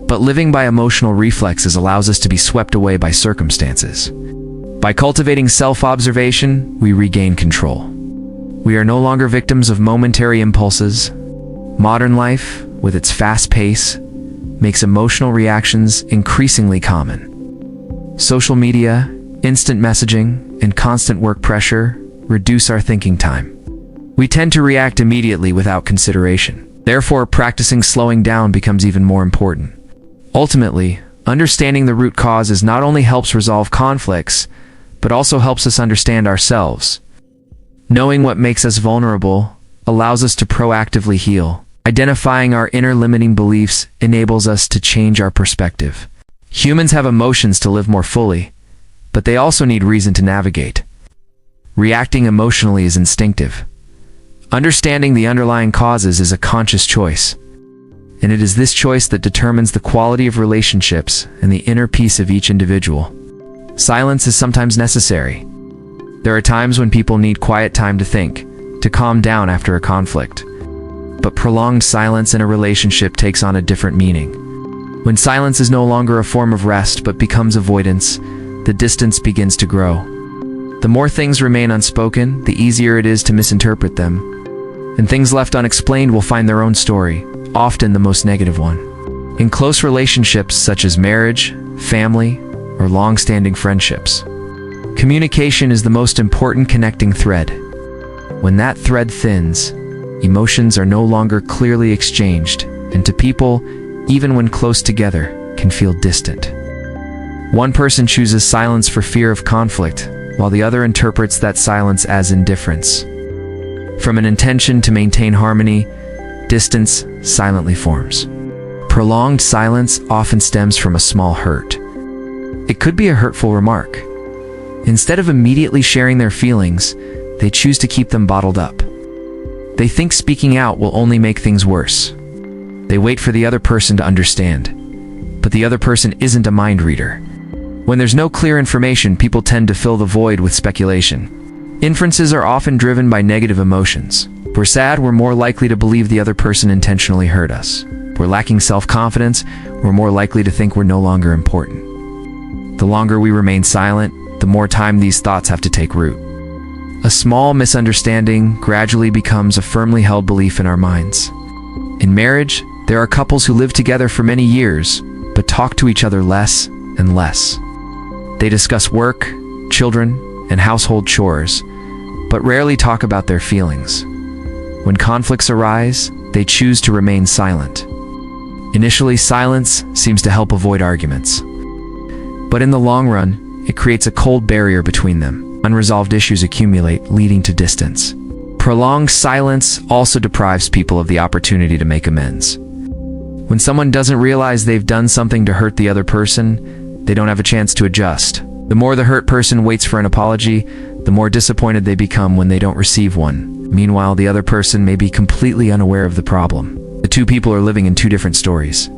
But living by emotional reflexes allows us to be swept away by circumstances. By cultivating self-observation, we regain control. We are no longer victims of momentary impulses. Modern life, with its fast pace, makes emotional reactions increasingly common. Social media, instant messaging, and constant work pressure reduce our thinking time. We tend to react immediately without consideration. Therefore, practicing slowing down becomes even more important. Ultimately, understanding the root causes not only helps resolve conflicts, but also helps us understand ourselves. Knowing what makes us vulnerable allows us to proactively heal. Identifying our inner limiting beliefs enables us to change our perspective. Humans have emotions to live more fully, but they also need reason to navigate. Reacting emotionally is instinctive. Understanding the underlying causes is a conscious choice, and it is this choice that determines the quality of relationships and the inner peace of each individual. Silence is sometimes necessary. There are times when people need quiet time to think, to calm down after a conflict. But prolonged silence in a relationship takes on a different meaning. When silence is no longer a form of rest but becomes avoidance, the distance begins to grow. The more things remain unspoken, the easier it is to misinterpret them. And things left unexplained will find their own story, often the most negative one. In close relationships such as marriage, family, or long-standing friendships, communication is the most important connecting thread. When that thread thins, emotions are no longer clearly exchanged, and to people, even when close together, can feel distant. One person chooses silence for fear of conflict, while the other interprets that silence as indifference. From an intention to maintain harmony, distance silently forms. Prolonged silence often stems from a small hurt. It could be a hurtful remark. Instead of immediately sharing their feelings, they choose to keep them bottled up. They think speaking out will only make things worse. They wait for the other person to understand. But the other person isn't a mind reader. When there's no clear information, people tend to fill the void with speculation. Inferences are often driven by negative emotions. If we're sad, we're more likely to believe the other person intentionally hurt us. If we're lacking self-confidence, we're more likely to think we're no longer important. The longer we remain silent, the more time these thoughts have to take root. A small misunderstanding gradually becomes a firmly held belief in our minds. In marriage, there are couples who live together for many years, but talk to each other less and less. They discuss work, children, and household chores, but rarely talk about their feelings. When conflicts arise, they choose to remain silent. Initially, silence seems to help avoid arguments. But in the long run, it creates a cold barrier between them. Unresolved issues accumulate, leading to distance. Prolonged silence also deprives people of the opportunity to make amends. When someone doesn't realize they've done something to hurt the other person, they don't have a chance to adjust. The more the hurt person waits for an apology, the more disappointed they become when they don't receive one. Meanwhile, the other person may be completely unaware of the problem. The two people are living in two different stories.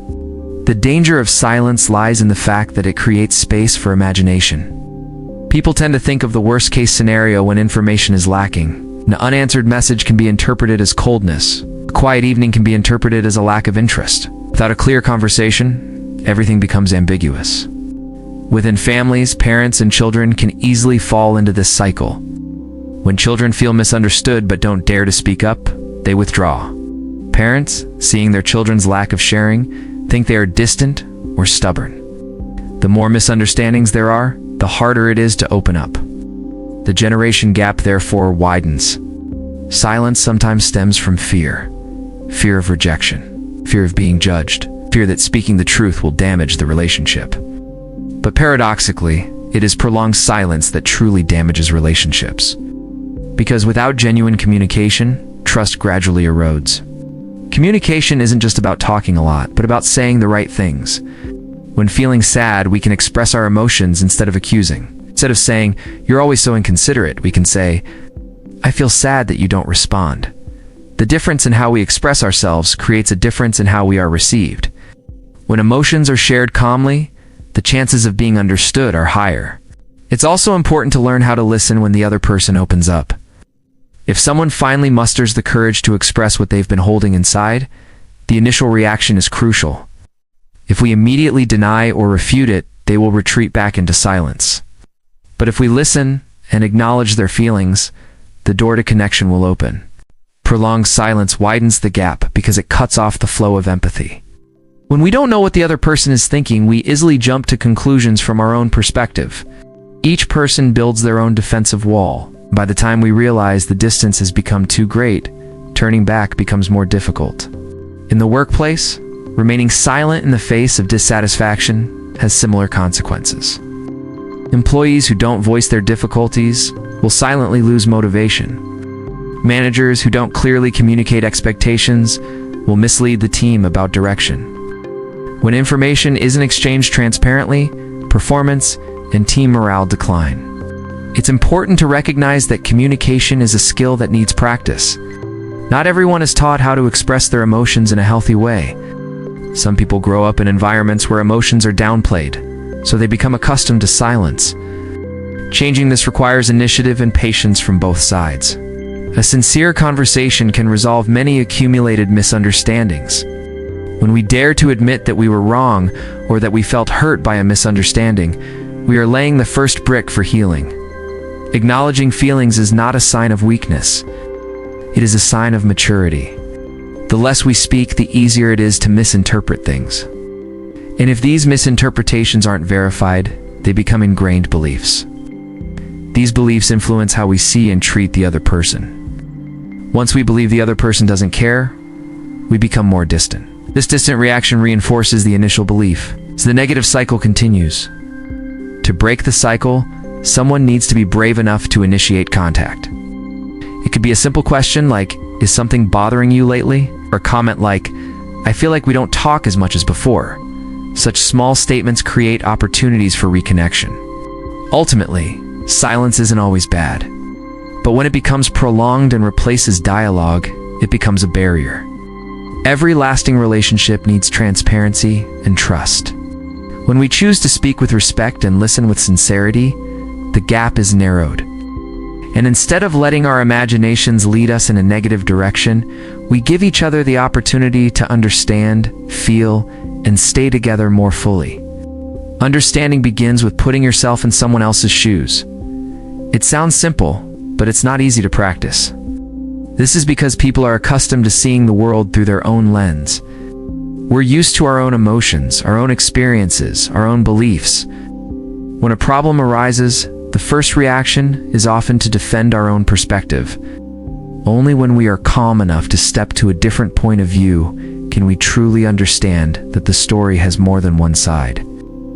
The danger of silence lies in the fact that it creates space for imagination. People tend to think of the worst-case scenario when information is lacking. An unanswered message can be interpreted as coldness. A quiet evening can be interpreted as a lack of interest. Without a clear conversation, everything becomes ambiguous. Within families, parents and children can easily fall into this cycle. When children feel misunderstood but don't dare to speak up, they withdraw. Parents, seeing their children's lack of sharing, think they are distant or stubborn. The more misunderstandings there are, the harder it is to open up. The generation gap therefore widens. Silence sometimes stems from fear. Fear of rejection, fear of being judged, fear that speaking the truth will damage the relationship. But paradoxically, it is prolonged silence that truly damages relationships. Because without genuine communication, trust gradually erodes. Communication isn't just about talking a lot, but about saying the right things. When feeling sad, we can express our emotions instead of accusing. Instead of saying, "You're always so inconsiderate," we can say, "I feel sad that you don't respond." The difference in how we express ourselves creates a difference in how we are received. When emotions are shared calmly, the chances of being understood are higher. It's also important to learn how to listen when the other person opens up. If someone finally musters the courage to express what they've been holding inside, the initial reaction is crucial. If we immediately deny or refute it, they will retreat back into silence. But if we listen and acknowledge their feelings, the door to connection will open. Prolonged silence widens the gap because it cuts off the flow of empathy. When we don't know what the other person is thinking, we easily jump to conclusions from our own perspective. Each person builds their own defensive wall. By the time we realize the distance has become too great, turning back becomes more difficult. In the workplace, remaining silent in the face of dissatisfaction has similar consequences. Employees who don't voice their difficulties will silently lose motivation. Managers who don't clearly communicate expectations will mislead the team about direction. When information isn't exchanged transparently, performance and team morale decline. It's important to recognize that communication is a skill that needs practice. Not everyone is taught how to express their emotions in a healthy way. Some people grow up in environments where emotions are downplayed, so they become accustomed to silence. Changing this requires initiative and patience from both sides. A sincere conversation can resolve many accumulated misunderstandings. When we dare to admit that we were wrong or that we felt hurt by a misunderstanding, we are laying the first brick for healing. Acknowledging feelings is not a sign of weakness. It is a sign of maturity. The less we speak, the easier it is to misinterpret things. And if these misinterpretations aren't verified, they become ingrained beliefs. These beliefs influence how we see and treat the other person. Once we believe the other person doesn't care, we become more distant. This distant reaction reinforces the initial belief, so the negative cycle continues. To break the cycle, someone needs to be brave enough to initiate contact. It could be a simple question like, "Is something bothering you lately?" Or a comment like, "I feel like we don't talk as much as before." Such small statements create opportunities for reconnection. Ultimately, silence isn't always bad. But when it becomes prolonged and replaces dialogue, it becomes a barrier. Every lasting relationship needs transparency and trust. When we choose to speak with respect and listen with sincerity, the gap is narrowed. And instead of letting our imaginations lead us in a negative direction, we give each other the opportunity to understand, feel, and stay together more fully. Understanding begins with putting yourself in someone else's shoes. It sounds simple, but it's not easy to practice. This is because people are accustomed to seeing the world through their own lens. We're used to our own emotions, our own experiences, our own beliefs. When a problem arises, the first reaction is often to defend our own perspective. Only when we are calm enough to step to a different point of view can we truly understand that the story has more than one side.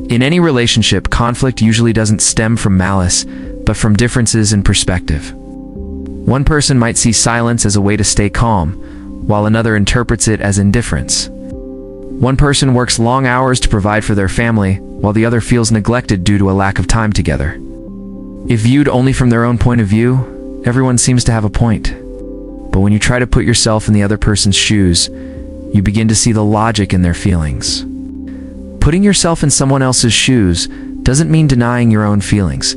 In any relationship, conflict usually doesn't stem from malice, but from differences in perspective. One person might see silence as a way to stay calm, while another interprets it as indifference. One person works long hours to provide for their family, while the other feels neglected due to a lack of time together. If viewed only from their own point of view, everyone seems to have a point. But when you try to put yourself in the other person's shoes, you begin to see the logic in their feelings. Putting yourself in someone else's shoes doesn't mean denying your own feelings.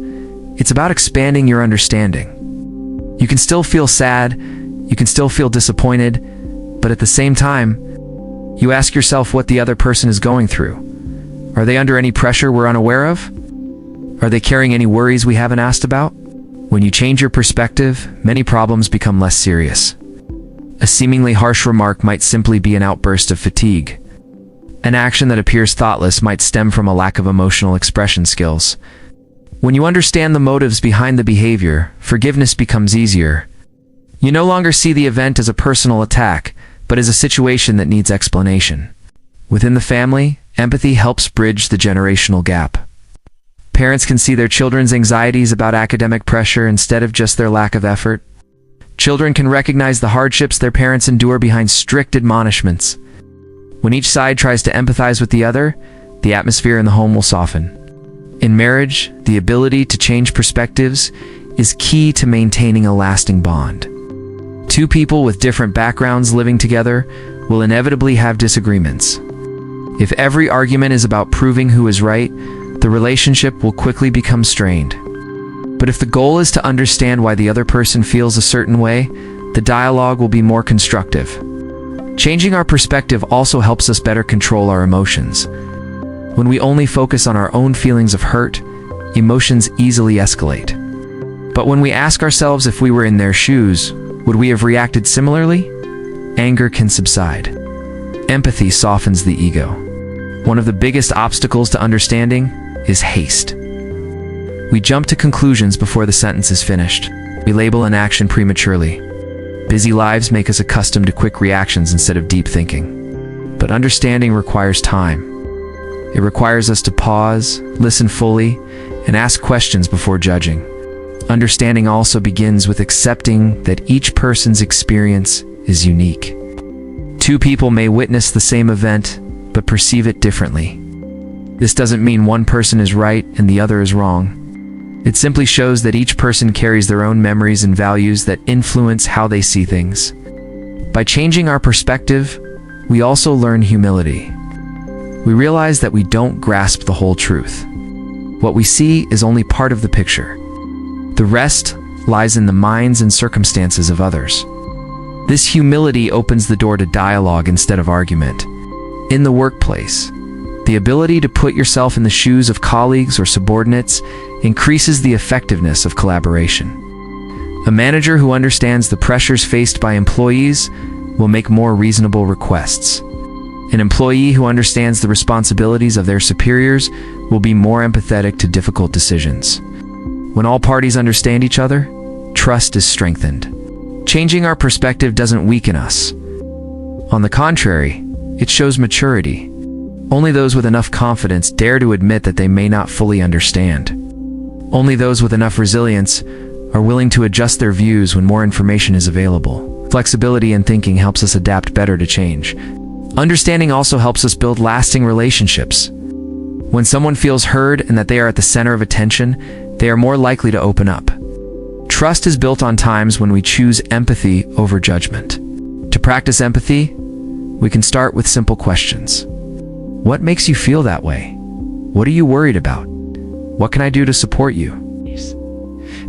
It's about expanding your understanding. You can still feel sad, you can still feel disappointed, but at the same time, you ask yourself what the other person is going through. Are they under any pressure we're unaware of? Are they carrying any worries we haven't asked about? When you change your perspective, many problems become less serious. A seemingly harsh remark might simply be an outburst of fatigue. An action that appears thoughtless might stem from a lack of emotional expression skills. When you understand the motives behind the behavior, forgiveness becomes easier. You no longer see the event as a personal attack, but as a situation that needs explanation. Within the family, empathy helps bridge the generational gap. Parents can see their children's anxieties about academic pressure instead of just their lack of effort. Children can recognize the hardships their parents endure behind strict admonishments. When each side tries to empathize with the other, the atmosphere in the home will soften. In marriage, the ability to change perspectives is key to maintaining a lasting bond. Two people with different backgrounds living together will inevitably have disagreements. If every argument is about proving who is right, the relationship will quickly become strained. But if the goal is to understand why the other person feels a certain way, the dialogue will be more constructive. Changing our perspective also helps us better control our emotions. When we only focus on our own feelings of hurt, emotions easily escalate. But when we ask ourselves if we were in their shoes, would we have reacted similarly? Anger can subside. Empathy softens the ego. One of the biggest obstacles to understanding is haste. We jump to conclusions before the sentence is finished. We label an action prematurely. Busy lives make us accustomed to quick reactions instead of deep thinking. But understanding requires time. It requires us to pause, listen fully, and ask questions before judging. Understanding also begins with accepting that each person's experience is unique. Two people may witness the same event, but perceive it differently. This doesn't mean one person is right and the other is wrong. It simply shows that each person carries their own memories and values that influence how they see things. By changing our perspective, we also learn humility. We realize that we don't grasp the whole truth. What we see is only part of the picture. The rest lies in the minds and circumstances of others. This humility opens the door to dialogue instead of argument. In the workplace, the ability to put yourself in the shoes of colleagues or subordinates increases the effectiveness of collaboration. A manager who understands the pressures faced by employees will make more reasonable requests. An employee who understands the responsibilities of their superiors will be more empathetic to difficult decisions. When all parties understand each other, trust is strengthened. Changing our perspective doesn't weaken us. On the contrary, it shows maturity. Only those with enough confidence dare to admit that they may not fully understand. Only those with enough resilience are willing to adjust their views when more information is available. Flexibility in thinking helps us adapt better to change. Understanding also helps us build lasting relationships. When someone feels heard and that they are at the center of attention, they are more likely to open up. Trust is built on times when we choose empathy over judgment. To practice empathy, we can start with simple questions. What makes you feel that way? What are you worried about? What can I do to support you?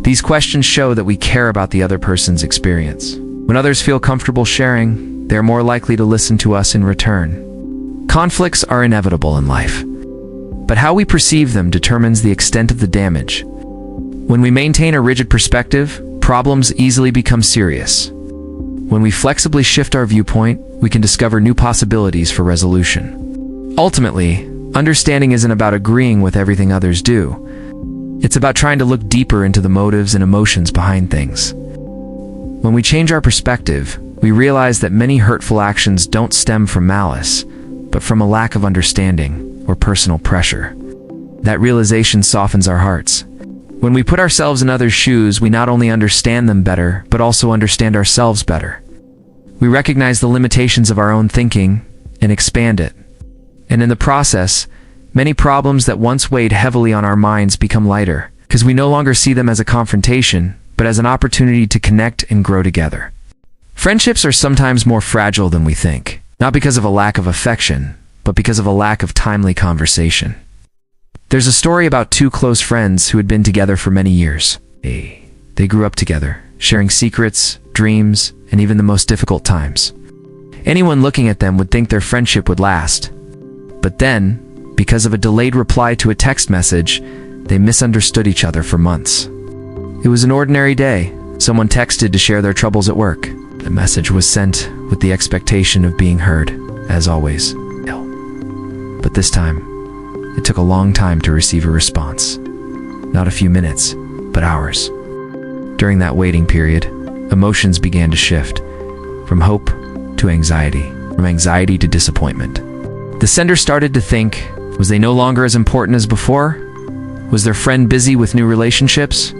These questions show that we care about the other person's experience. When others feel comfortable sharing, they're more likely to listen to us in return. Conflicts are inevitable in life, but how we perceive them determines the extent of the damage. When we maintain a rigid perspective, problems easily become serious. When we flexibly shift our viewpoint, we can discover new possibilities for resolution. Ultimately, understanding isn't about agreeing with everything others do. It's about trying to look deeper into the motives and emotions behind things. When we change our perspective, we realize that many hurtful actions don't stem from malice, but from a lack of understanding or personal pressure. That realization softens our hearts. When we put ourselves in others' shoes, we not only understand them better, but also understand ourselves better. We recognize the limitations of our own thinking and expand it. And in the process, many problems that once weighed heavily on our minds become lighter, because we no longer see them as a confrontation, but as an opportunity to connect and grow together. Friendships are sometimes more fragile than we think, not because of a lack of affection, but because of a lack of timely conversation. There's a story about two close friends who had been together for many years. They grew up together, sharing secrets, dreams, and even the most difficult times. Anyone looking at them would think their friendship would last. But then, because of a delayed reply to a text message, they misunderstood each other for months. It was an ordinary day. Someone texted to share their troubles at work. The message was sent with the expectation of being heard, as always. But this time, it took a long time to receive a response. Not a few minutes, but hours. During that waiting period, emotions began to shift, from hope to anxiety, from anxiety to disappointment. The sender started to think, was they no longer as important as before? Was their friend busy with new relationships?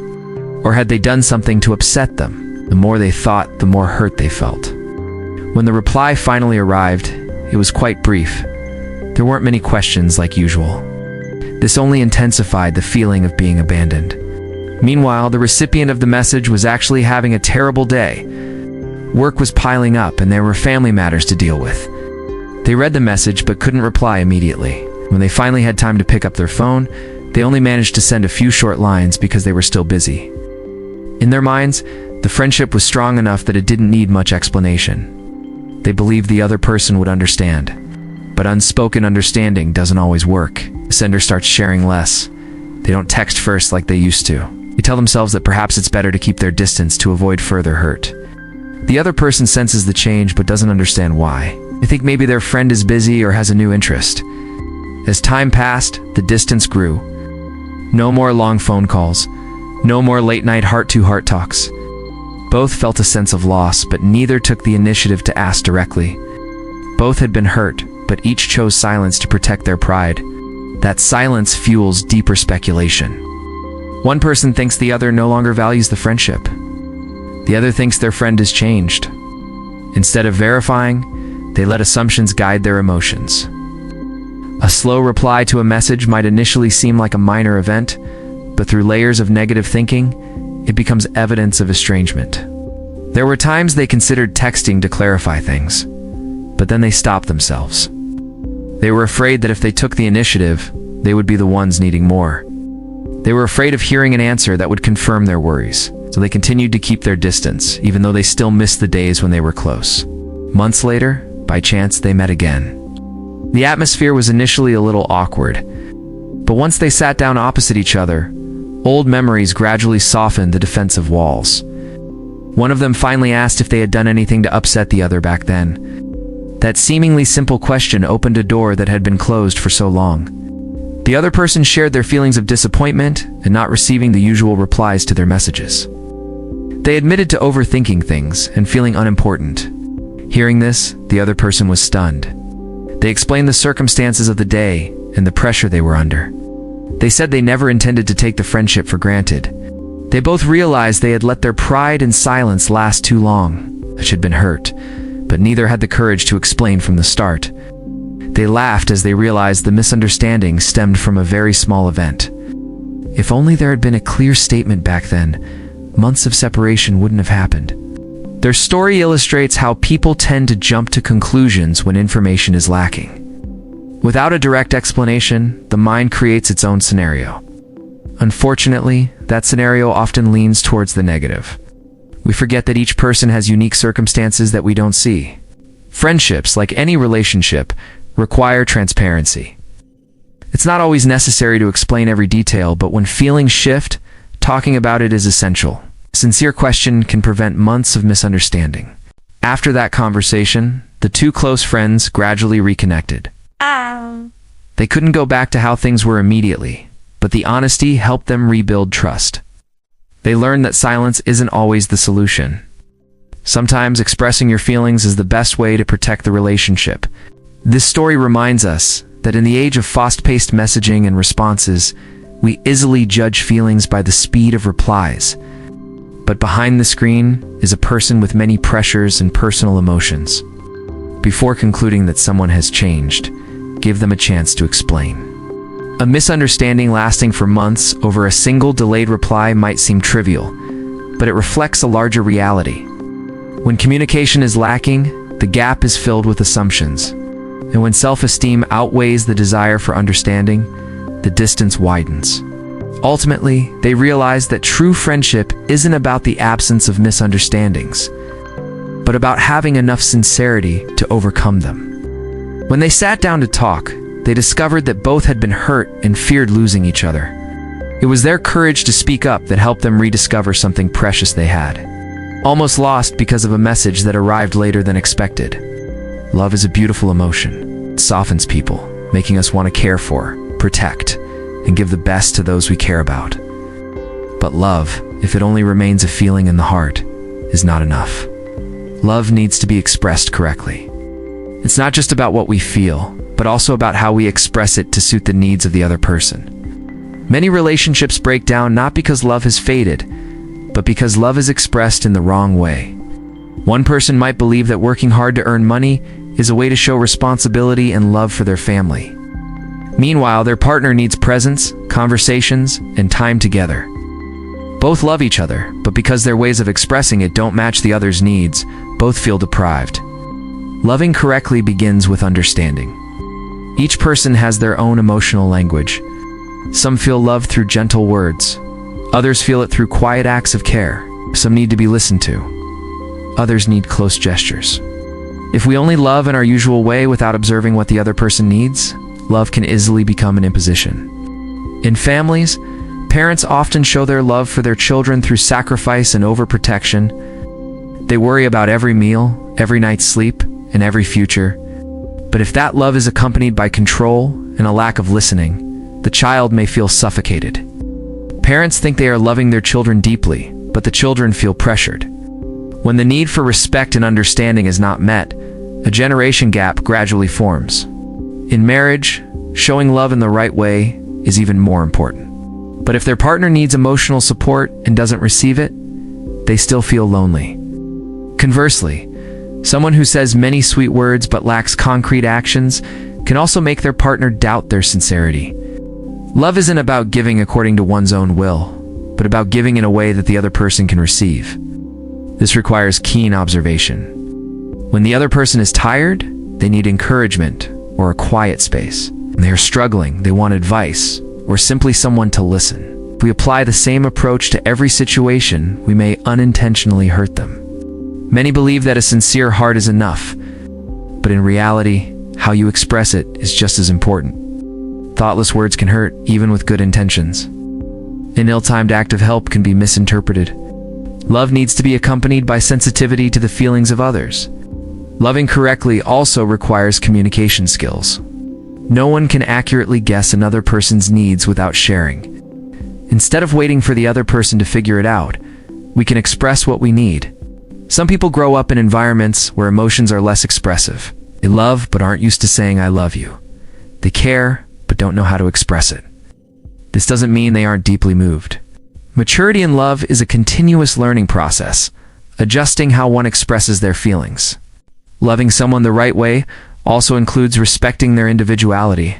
Or had they done something to upset them? The more they thought, the more hurt they felt. When the reply finally arrived, it was quite brief. There weren't many questions like usual. This only intensified the feeling of being abandoned. Meanwhile, the recipient of the message was actually having a terrible day. Work was piling up and there were family matters to deal with. They read the message but couldn't reply immediately. When they finally had time to pick up their phone, they only managed to send a few short lines because they were still busy. In their minds, the friendship was strong enough that it didn't need much explanation. They believed the other person would understand. But unspoken understanding doesn't always work. The sender starts sharing less. They don't text first like they used to. They tell themselves that perhaps it's better to keep their distance to avoid further hurt. The other person senses the change but doesn't understand why. They think maybe their friend is busy or has a new interest. As time passed, the distance grew. No more long phone calls. No more late-night heart-to-heart talks. Both felt a sense of loss, but neither took the initiative to ask directly. Both had been hurt, but each chose silence to protect their pride. That silence fuels deeper speculation. One person thinks the other no longer values the friendship. The other thinks their friend has changed. Instead of verifying, they let assumptions guide their emotions. A slow reply to a message might initially seem like a minor event, but through layers of negative thinking, it becomes evidence of estrangement. There were times they considered texting to clarify things, but then they stopped themselves. They were afraid that if they took the initiative, they would be the ones needing more. They were afraid of hearing an answer that would confirm their worries, so they continued to keep their distance, even though they still missed the days when they were close. Months later, by chance, they met again. The atmosphere was initially a little awkward, but once they sat down opposite each other, old memories gradually softened the defensive walls. One of them finally asked if they had done anything to upset the other back then. That seemingly simple question opened a door that had been closed for so long. The other person shared their feelings of disappointment and not receiving the usual replies to their messages. They admitted to overthinking things and feeling unimportant. Hearing this, the other person was stunned. They explained the circumstances of the day and the pressure they were under. They said they never intended to take the friendship for granted. They both realized they had let their pride and silence last too long. Each had been hurt, but neither had the courage to explain from the start. They laughed as they realized the misunderstanding stemmed from a very small event. If only there had been a clear statement back then, months of separation wouldn't have happened. Their story illustrates how people tend to jump to conclusions when information is lacking. Without a direct explanation, the mind creates its own scenario. Unfortunately, that scenario often leans towards the negative. We forget that each person has unique circumstances that we don't see. Friendships, like any relationship, require transparency. It's not always necessary to explain every detail, but when feelings shift, talking about it is essential. A sincere question can prevent months of misunderstanding. After that conversation, the two close friends gradually reconnected. They couldn't go back to how things were immediately, but the honesty helped them rebuild trust. They learned that silence isn't always the solution. Sometimes expressing your feelings is the best way to protect the relationship. This story reminds us that in the age of fast-paced messaging and responses, we easily judge feelings by the speed of replies. But behind the screen is a person with many pressures and personal emotions. Before concluding that someone has changed, give them a chance to explain. A misunderstanding lasting for months over a single delayed reply might seem trivial, but it reflects a larger reality. When communication is lacking, the gap is filled with assumptions. And when self-esteem outweighs the desire for understanding, the distance widens. Ultimately, they realize that true friendship isn't about the absence of misunderstandings, but about having enough sincerity to overcome them. When they sat down to talk, they discovered that both had been hurt and feared losing each other. It was their courage to speak up that helped them rediscover something precious they had, almost lost because of a message that arrived later than expected. Love is a beautiful emotion. It softens people, making us want to care for, protect, and give the best to those we care about. But love, if it only remains a feeling in the heart, is not enough. Love needs to be expressed correctly. It's not just about what we feel, but also about how we express it to suit the needs of the other person. Many relationships break down not because love has faded, but because love is expressed in the wrong way. One person might believe that working hard to earn money is a way to show responsibility and love for their family. Meanwhile, their partner needs presence, conversations, and time together. Both love each other, but because their ways of expressing it don't match the other's needs, both feel deprived. Loving correctly begins with understanding. Each person has their own emotional language. Some feel love through gentle words. Others feel it through quiet acts of care. Some need to be listened to. Others need close gestures. If we only love in our usual way without observing what the other person needs, love can easily become an imposition. In families, parents often show their love for their children through sacrifice and overprotection. They worry about every meal, every night's sleep, and every future. But if that love is accompanied by control and a lack of listening, the child may feel suffocated. Parents think they are loving their children deeply, but the children feel pressured. When the need for respect and understanding is not met, a generation gap gradually forms. In marriage, showing love in the right way is even more important. But if their partner needs emotional support and doesn't receive it, they still feel lonely. Conversely, someone who says many sweet words but lacks concrete actions can also make their partner doubt their sincerity. Love isn't about giving according to one's own will, but about giving in a way that the other person can receive. This requires keen observation. When the other person is tired, they need encouragement or a quiet space. When they are struggling, they want advice or simply someone to listen. If we apply the same approach to every situation, we may unintentionally hurt them. Many believe that a sincere heart is enough, but in reality, how you express it is just as important. Thoughtless words can hurt, even with good intentions. An ill-timed act of help can be misinterpreted. Love needs to be accompanied by sensitivity to the feelings of others. Loving correctly also requires communication skills. No one can accurately guess another person's needs without sharing. Instead of waiting for the other person to figure it out, we can express what we need. Some people grow up in environments where emotions are less expressive. They love but aren't used to saying I love you. They care but don't know how to express it. This doesn't mean they aren't deeply moved. Maturity in love is a continuous learning process, adjusting how one expresses their feelings. Loving someone the right way also includes respecting their individuality.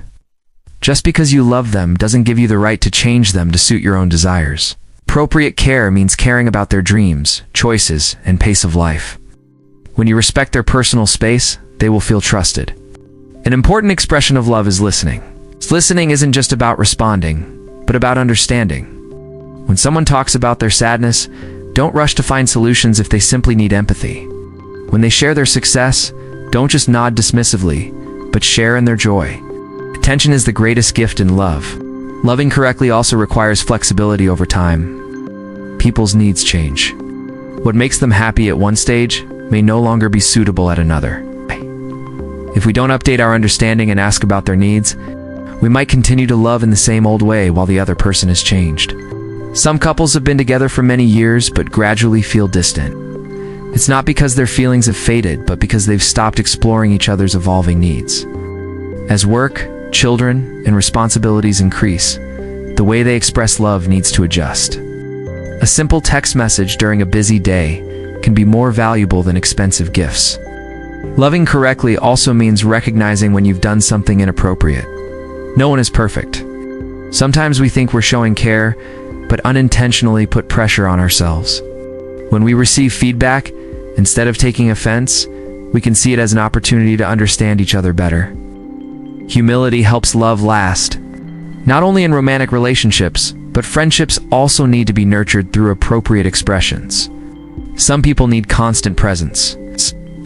Just because you love them doesn't give you the right to change them to suit your own desires. Appropriate care means caring about their dreams, choices, and pace of life. When you respect their personal space, they will feel trusted. An important expression of love is listening. Listening isn't just about responding, but about understanding. When someone talks about their sadness, don't rush to find solutions if they simply need empathy. When they share their success, don't just nod dismissively, but share in their joy. Attention is the greatest gift in love. Loving correctly also requires flexibility over time. People's needs change. What makes them happy at one stage may no longer be suitable at another. If we don't update our understanding and ask about their needs, we might continue to love in the same old way while the other person has changed. Some couples have been together for many years but gradually feel distant. It's not because their feelings have faded, but because they've stopped exploring each other's evolving needs. As work, children, and responsibilities increase, the way they express love needs to adjust. A simple text message during a busy day can be more valuable than expensive gifts. Loving correctly also means recognizing when you've done something inappropriate. No one is perfect. Sometimes we think we're showing care, but unintentionally put pressure on ourselves. When we receive feedback, instead of taking offense, we can see it as an opportunity to understand each other better. Humility helps love last. Not only in romantic relationships, but friendships also need to be nurtured through appropriate expressions. Some people need constant presence.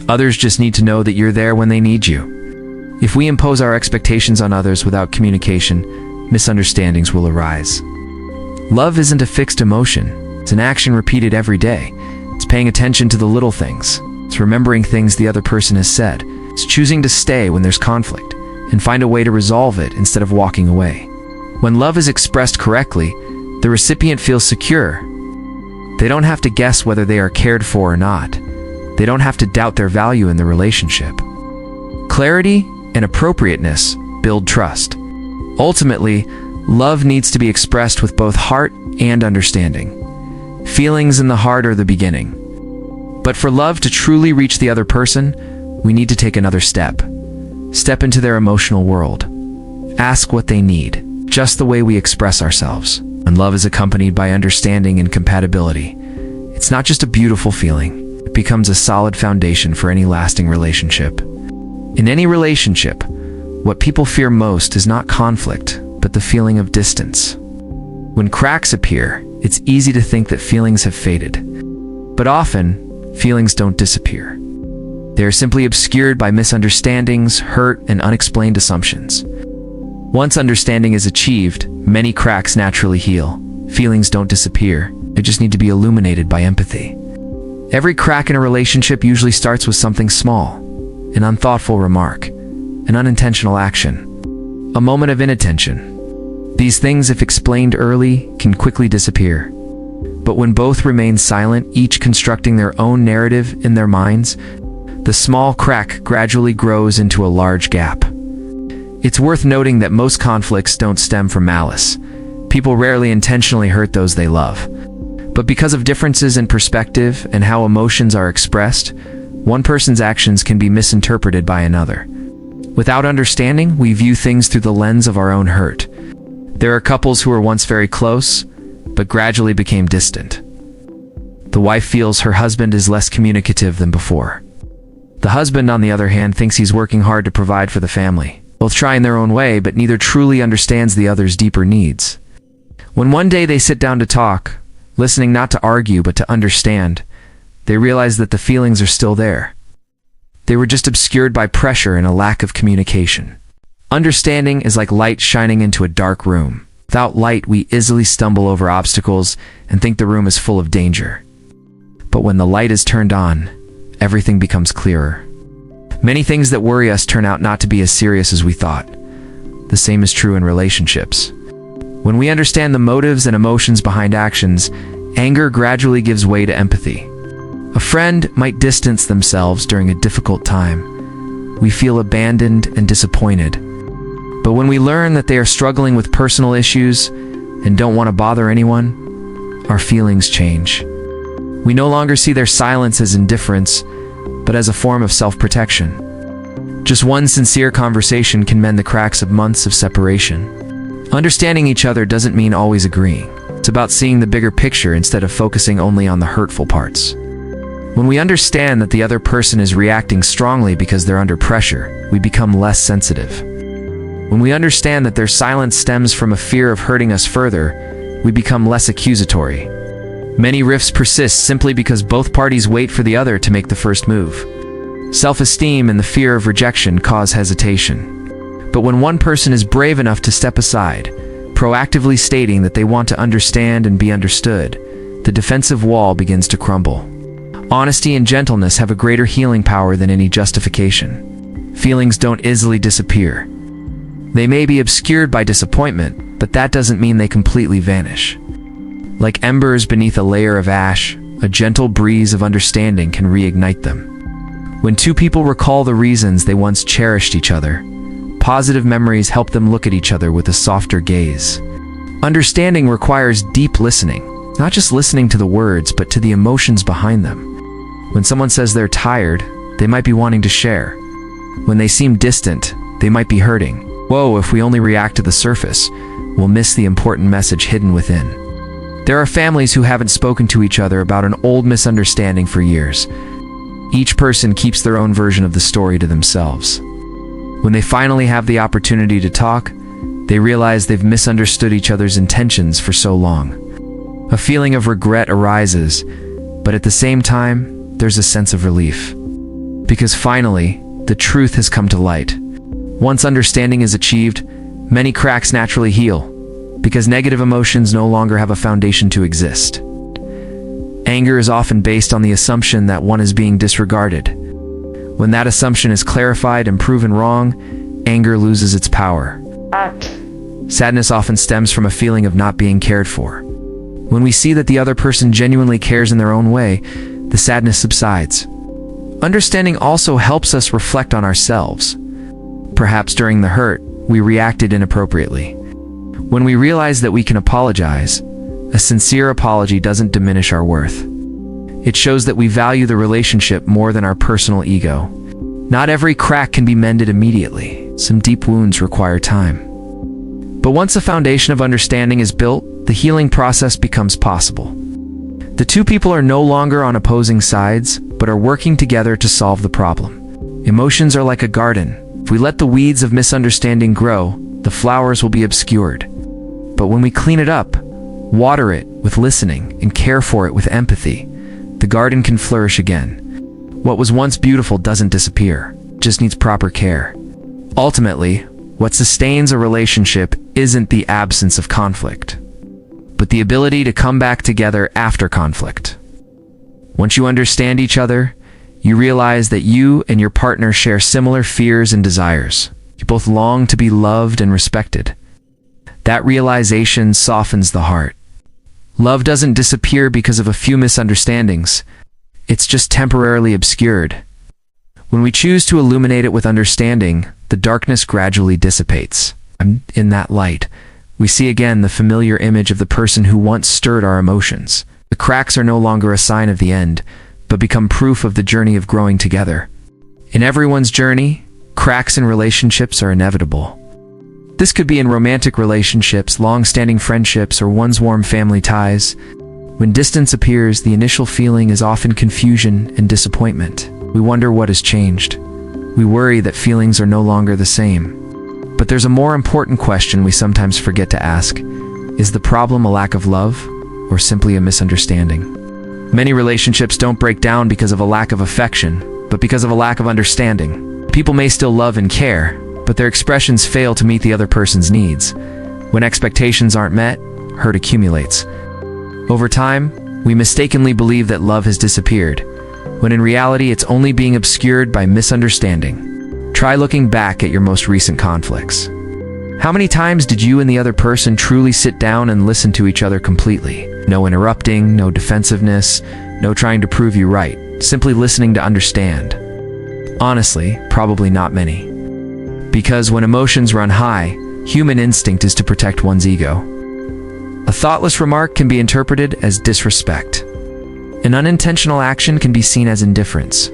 Others just need to know that you're there when they need you. If we impose our expectations on others without communication, misunderstandings will arise. Love isn't a fixed emotion. It's an action repeated every day. It's paying attention to the little things. It's remembering things the other person has said. It's choosing to stay when there's conflict and find a way to resolve it instead of walking away. When love is expressed correctly, the recipient feels secure. They don't have to guess whether they are cared for or not. They don't have to doubt their value in the relationship. Clarity and appropriateness build trust. Ultimately, love needs to be expressed with both heart and understanding. Feelings in the heart are the beginning. But for love to truly reach the other person, we need to take another step. Step into their emotional world. Ask what they need, just the way we express ourselves. When love is accompanied by understanding and compatibility, it's not just a beautiful feeling. It becomes a solid foundation for any lasting relationship. In any relationship, what people fear most is not conflict, but the feeling of distance. When cracks appear, it's easy to think that feelings have faded. But often, feelings don't disappear. They are simply obscured by misunderstandings, hurt, and unexplained assumptions. Once understanding is achieved, many cracks naturally heal. Feelings don't disappear. They just need to be illuminated by empathy. Every crack in a relationship usually starts with something small: an unthoughtful remark, an unintentional action, a moment of inattention. These things, if explained early, can quickly disappear. But when both remain silent, each constructing their own narrative in their minds, the small crack gradually grows into a large gap. It's worth noting that most conflicts don't stem from malice. People rarely intentionally hurt those they love. But because of differences in perspective and how emotions are expressed, one person's actions can be misinterpreted by another. Without understanding, we view things through the lens of our own hurt. There are couples who were once very close, but gradually became distant. The wife feels her husband is less communicative than before. The husband, on the other hand, thinks he's working hard to provide for the family. Both try in their own way, but neither truly understands the other's deeper needs. When one day they sit down to talk, listening not to argue but to understand, they realize that the feelings are still there. They were just obscured by pressure and a lack of communication. Understanding is like light shining into a dark room. Without light, we easily stumble over obstacles and think the room is full of danger. But when the light is turned on, everything becomes clearer. Many things that worry us turn out not to be as serious as we thought. The same is true in relationships. When we understand the motives and emotions behind actions, anger gradually gives way to empathy. A friend might distance themselves during a difficult time. We feel abandoned and disappointed. But when we learn that they are struggling with personal issues and don't want to bother anyone, our feelings change. We no longer see their silence as indifference, but as a form of self-protection. Just one sincere conversation can mend the cracks of months of separation. Understanding each other doesn't mean always agreeing. It's about seeing the bigger picture instead of focusing only on the hurtful parts. When we understand that the other person is reacting strongly because they're under pressure, we become less sensitive. When we understand that their silence stems from a fear of hurting us further, we become less accusatory. Many rifts persist simply because both parties wait for the other to make the first move. Self-esteem and the fear of rejection cause hesitation. But when one person is brave enough to step aside, proactively stating that they want to understand and be understood, the defensive wall begins to crumble. Honesty and gentleness have a greater healing power than any justification. Feelings don't easily disappear. They may be obscured by disappointment, but that doesn't mean they completely vanish. Like embers beneath a layer of ash, a gentle breeze of understanding can reignite them. When two people recall the reasons they once cherished each other, positive memories help them look at each other with a softer gaze. Understanding requires deep listening, not just listening to the words, but to the emotions behind them. When someone says they're tired, they might be wanting to share. When they seem distant, they might be hurting. Whoa, if we only react to the surface, we'll miss the important message hidden within. There are families who haven't spoken to each other about an old misunderstanding for years. Each person keeps their own version of the story to themselves. When they finally have the opportunity to talk, they realize they've misunderstood each other's intentions for so long. A feeling of regret arises, but at the same time, there's a sense of relief. Because finally, the truth has come to light. Once understanding is achieved, many cracks naturally heal, because negative emotions no longer have a foundation to exist. Anger is often based on the assumption that one is being disregarded. When that assumption is clarified and proven wrong, anger loses its power. Sadness often stems from a feeling of not being cared for. When we see that the other person genuinely cares in their own way, the sadness subsides. Understanding also helps us reflect on ourselves. Perhaps during the hurt, we reacted inappropriately. When we realize that we can apologize, a sincere apology doesn't diminish our worth. It shows that we value the relationship more than our personal ego. Not every crack can be mended immediately. Some deep wounds require time. But once a foundation of understanding is built, the healing process becomes possible. The two people are no longer on opposing sides, but are working together to solve the problem. Emotions are like a garden. If we let the weeds of misunderstanding grow, the flowers will be obscured. But when we clean it up, water it with listening, and care for it with empathy, the garden can flourish again. What was once beautiful doesn't disappear, it just needs proper care. Ultimately, what sustains a relationship isn't the absence of conflict, but the ability to come back together after conflict. Once you understand each other, you realize that you and your partner share similar fears and desires. You both long to be loved and respected. That realization softens the heart. Love doesn't disappear because of a few misunderstandings. It's just temporarily obscured. When we choose to illuminate it with understanding, the darkness gradually dissipates. In that light, we see again the familiar image of the person who once stirred our emotions. The cracks are no longer a sign of the end, but become proof of the journey of growing together. In everyone's journey, cracks in relationships are inevitable. This could be in romantic relationships, long-standing friendships, or one's warm family ties. When distance appears, the initial feeling is often confusion and disappointment. We wonder what has changed. We worry that feelings are no longer the same. But there's a more important question we sometimes forget to ask. Is the problem a lack of love, or simply a misunderstanding? Many relationships don't break down because of a lack of affection, but because of a lack of understanding. People may still love and care, but their expressions fail to meet the other person's needs. When expectations aren't met, hurt accumulates. Over time, we mistakenly believe that love has disappeared, when in reality it's only being obscured by misunderstanding. Try looking back at your most recent conflicts. How many times did you and the other person truly sit down and listen to each other completely? No interrupting, no defensiveness, no trying to prove you right, simply listening to understand. Honestly, probably not many. Because when emotions run high, human instinct is to protect one's ego. A thoughtless remark can be interpreted as disrespect. An unintentional action can be seen as indifference.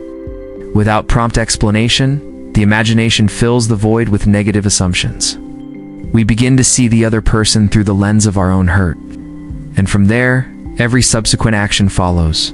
Without prompt explanation, the imagination fills the void with negative assumptions. We begin to see the other person through the lens of our own hurt. And from there, every subsequent action follows.